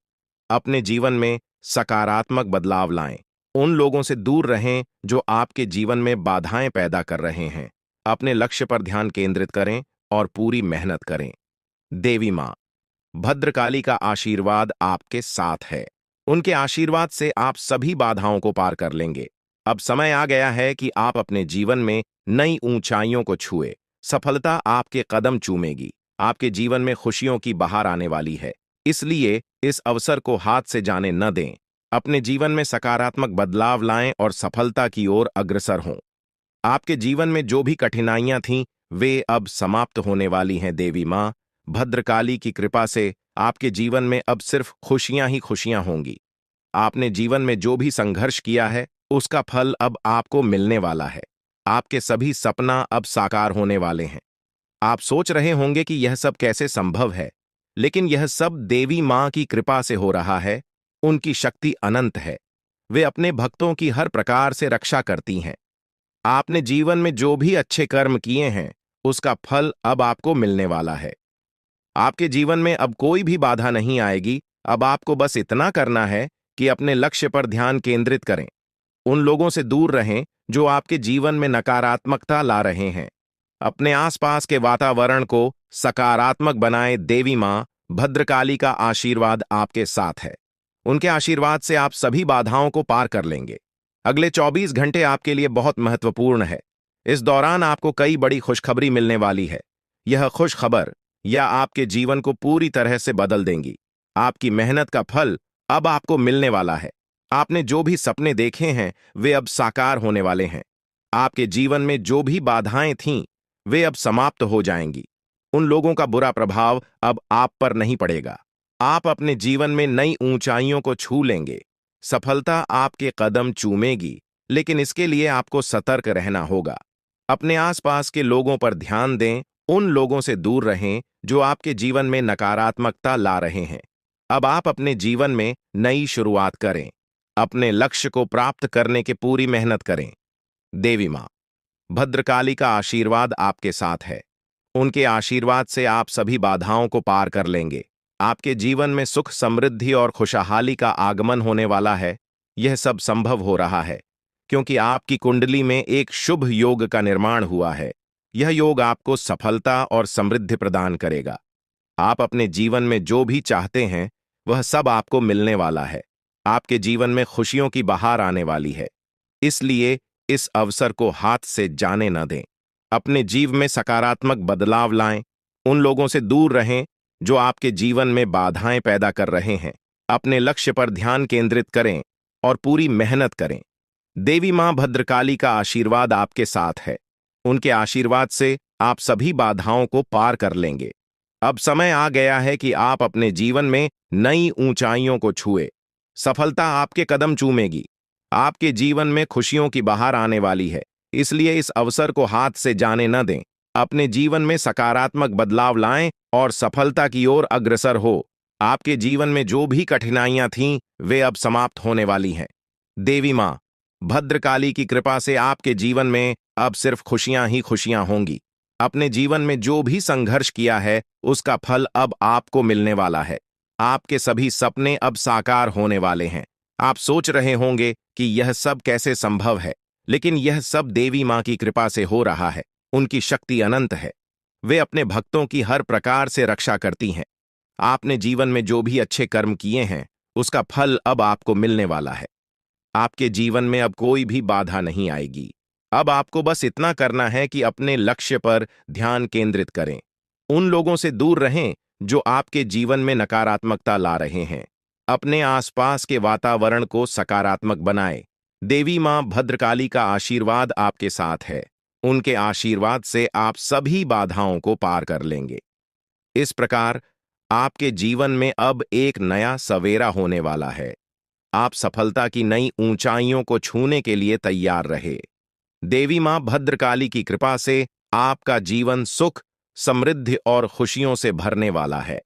अपने जीवन में सकारात्मक बदलाव लाएं। उन लोगों से दूर रहें जो आपके जीवन में बाधाएं पैदा कर रहे हैं। अपने लक्ष्य पर ध्यान केंद्रित करें और पूरी मेहनत करें। देवी मां भद्रकाली का आशीर्वाद आपके साथ है। उनके आशीर्वाद से आप सभी बाधाओं को पार कर लेंगे। अब समय आ गया है कि आप अपने जीवन में नई ऊंचाइयों को छुए। सफलता आपके कदम चूमेगी। आपके जीवन में खुशियों की बहार आने वाली है, इसलिए इस अवसर को हाथ से जाने न दें। अपने जीवन में सकारात्मक बदलाव लाएं और सफलता की ओर अग्रसर हों। आपके जीवन में जो भी कठिनाइयां थीं, वे अब समाप्त होने वाली हैं। देवी मां भद्रकाली की कृपा से आपके जीवन में अब सिर्फ खुशियां ही खुशियां होंगी। आपने जीवन में जो भी संघर्ष किया है उसका फल अब आपको मिलने वाला है। आपके सभी सपना अब साकार होने वाले हैं। आप सोच रहे होंगे कि यह सब कैसे संभव है, लेकिन यह सब देवी मां की कृपा से हो रहा है। उनकी शक्ति अनंत है। वे अपने भक्तों की हर प्रकार से रक्षा करती हैं। आपने जीवन में जो भी अच्छे कर्म किए हैं उसका फल अब आपको मिलने वाला है। आपके जीवन में अब कोई भी बाधा नहीं आएगी। अब आपको बस इतना करना है कि अपने लक्ष्य पर ध्यान केंद्रित करें। उन लोगों से दूर रहें जो आपके जीवन में नकारात्मकता ला रहे हैं। अपने आसपास के वातावरण को सकारात्मक बनाएं। देवी मां भद्रकाली का आशीर्वाद आपके साथ है। उनके आशीर्वाद से आप सभी बाधाओं को पार कर लेंगे। अगले 24 घंटे आपके लिए बहुत महत्वपूर्ण है। इस दौरान आपको कई बड़ी खुशखबरी मिलने वाली है। यह खुशखबर या आपके जीवन को पूरी तरह से बदल देंगी। आपकी मेहनत का फल अब आपको मिलने वाला है। आपने जो भी सपने देखे हैं वे अब साकार होने वाले हैं। आपके जीवन में जो भी बाधाएं थीं वे अब समाप्त हो जाएंगी। उन लोगों का बुरा प्रभाव अब आप पर नहीं पड़ेगा। आप अपने जीवन में नई ऊंचाइयों को छू लेंगे। सफलता आपके कदम चूमेगी, लेकिन इसके लिए आपको सतर्क रहना होगा। अपने आसपास के लोगों पर ध्यान दें। उन लोगों से दूर रहें जो आपके जीवन में नकारात्मकता ला रहे हैं। अब आप अपने जीवन में नई शुरुआत करें। अपने लक्ष्य को प्राप्त करने की पूरी मेहनत करें। देवी मां भद्रकाली का आशीर्वाद आपके साथ है। उनके आशीर्वाद से आप सभी बाधाओं को पार कर लेंगे। आपके जीवन में सुख, समृद्धि और खुशहाली का आगमन होने वाला है। यह सब संभव हो रहा है क्योंकि आपकी कुंडली में एक शुभ योग का निर्माण हुआ है। यह योग आपको सफलता और समृद्धि प्रदान करेगा। आप अपने जीवन में जो भी चाहते हैं वह सब आपको मिलने वाला है। आपके जीवन में खुशियों की बहार आने वाली है। इसलिए इस अवसर को हाथ से जाने न दें। अपने जीवन में सकारात्मक बदलाव लाएं। उन लोगों से दूर रहें जो आपके जीवन में बाधाएं पैदा कर रहे हैं। अपने लक्ष्य पर ध्यान केंद्रित करें और पूरी मेहनत करें। देवी मां भद्रकाली का आशीर्वाद आपके साथ है। उनके आशीर्वाद से आप सभी बाधाओं को पार कर लेंगे। अब समय आ गया है कि आप अपने जीवन में नई ऊंचाइयों को छुए। सफलता आपके कदम चूमेगी। आपके जीवन में खुशियों की बहार आने वाली है। इसलिए इस अवसर को हाथ से जाने न दें। अपने जीवन में सकारात्मक बदलाव लाएं और सफलता की ओर अग्रसर हो। आपके जीवन में जो भी कठिनाइयां थीं, वे अब समाप्त होने वाली हैं। देवी मां भद्रकाली की कृपा से आपके जीवन में अब सिर्फ खुशियां ही खुशियां होंगी। अपने जीवन में जो भी संघर्ष किया है उसका फल अब आपको मिलने वाला है। आपके सभी सपने अब साकार होने वाले हैं। आप सोच रहे होंगे कि यह सब कैसे संभव है, लेकिन यह सब देवी मां की कृपा से हो रहा है। उनकी शक्ति अनंत है। वे अपने भक्तों की हर प्रकार से रक्षा करती हैं। आपने जीवन में जो भी अच्छे कर्म किए हैं उसका फल अब आपको मिलने वाला है। आपके जीवन में अब कोई भी बाधा नहीं आएगी। अब आपको बस इतना करना है कि अपने लक्ष्य पर ध्यान केंद्रित करें। उन लोगों से दूर रहें जो आपके जीवन में नकारात्मकता ला रहे हैं। अपने आसपास के वातावरण को सकारात्मक बनाएं। देवी मां भद्रकाली का आशीर्वाद आपके साथ है। उनके आशीर्वाद से आप सभी बाधाओं को पार कर लेंगे। इस प्रकार आपके जीवन में अब एक नया सवेरा होने वाला है। आप सफलता की नई ऊंचाइयों को छूने के लिए तैयार रहे। देवी मां भद्रकाली की कृपा से आपका जीवन सुख, समृद्धि और खुशियों से भरने वाला है।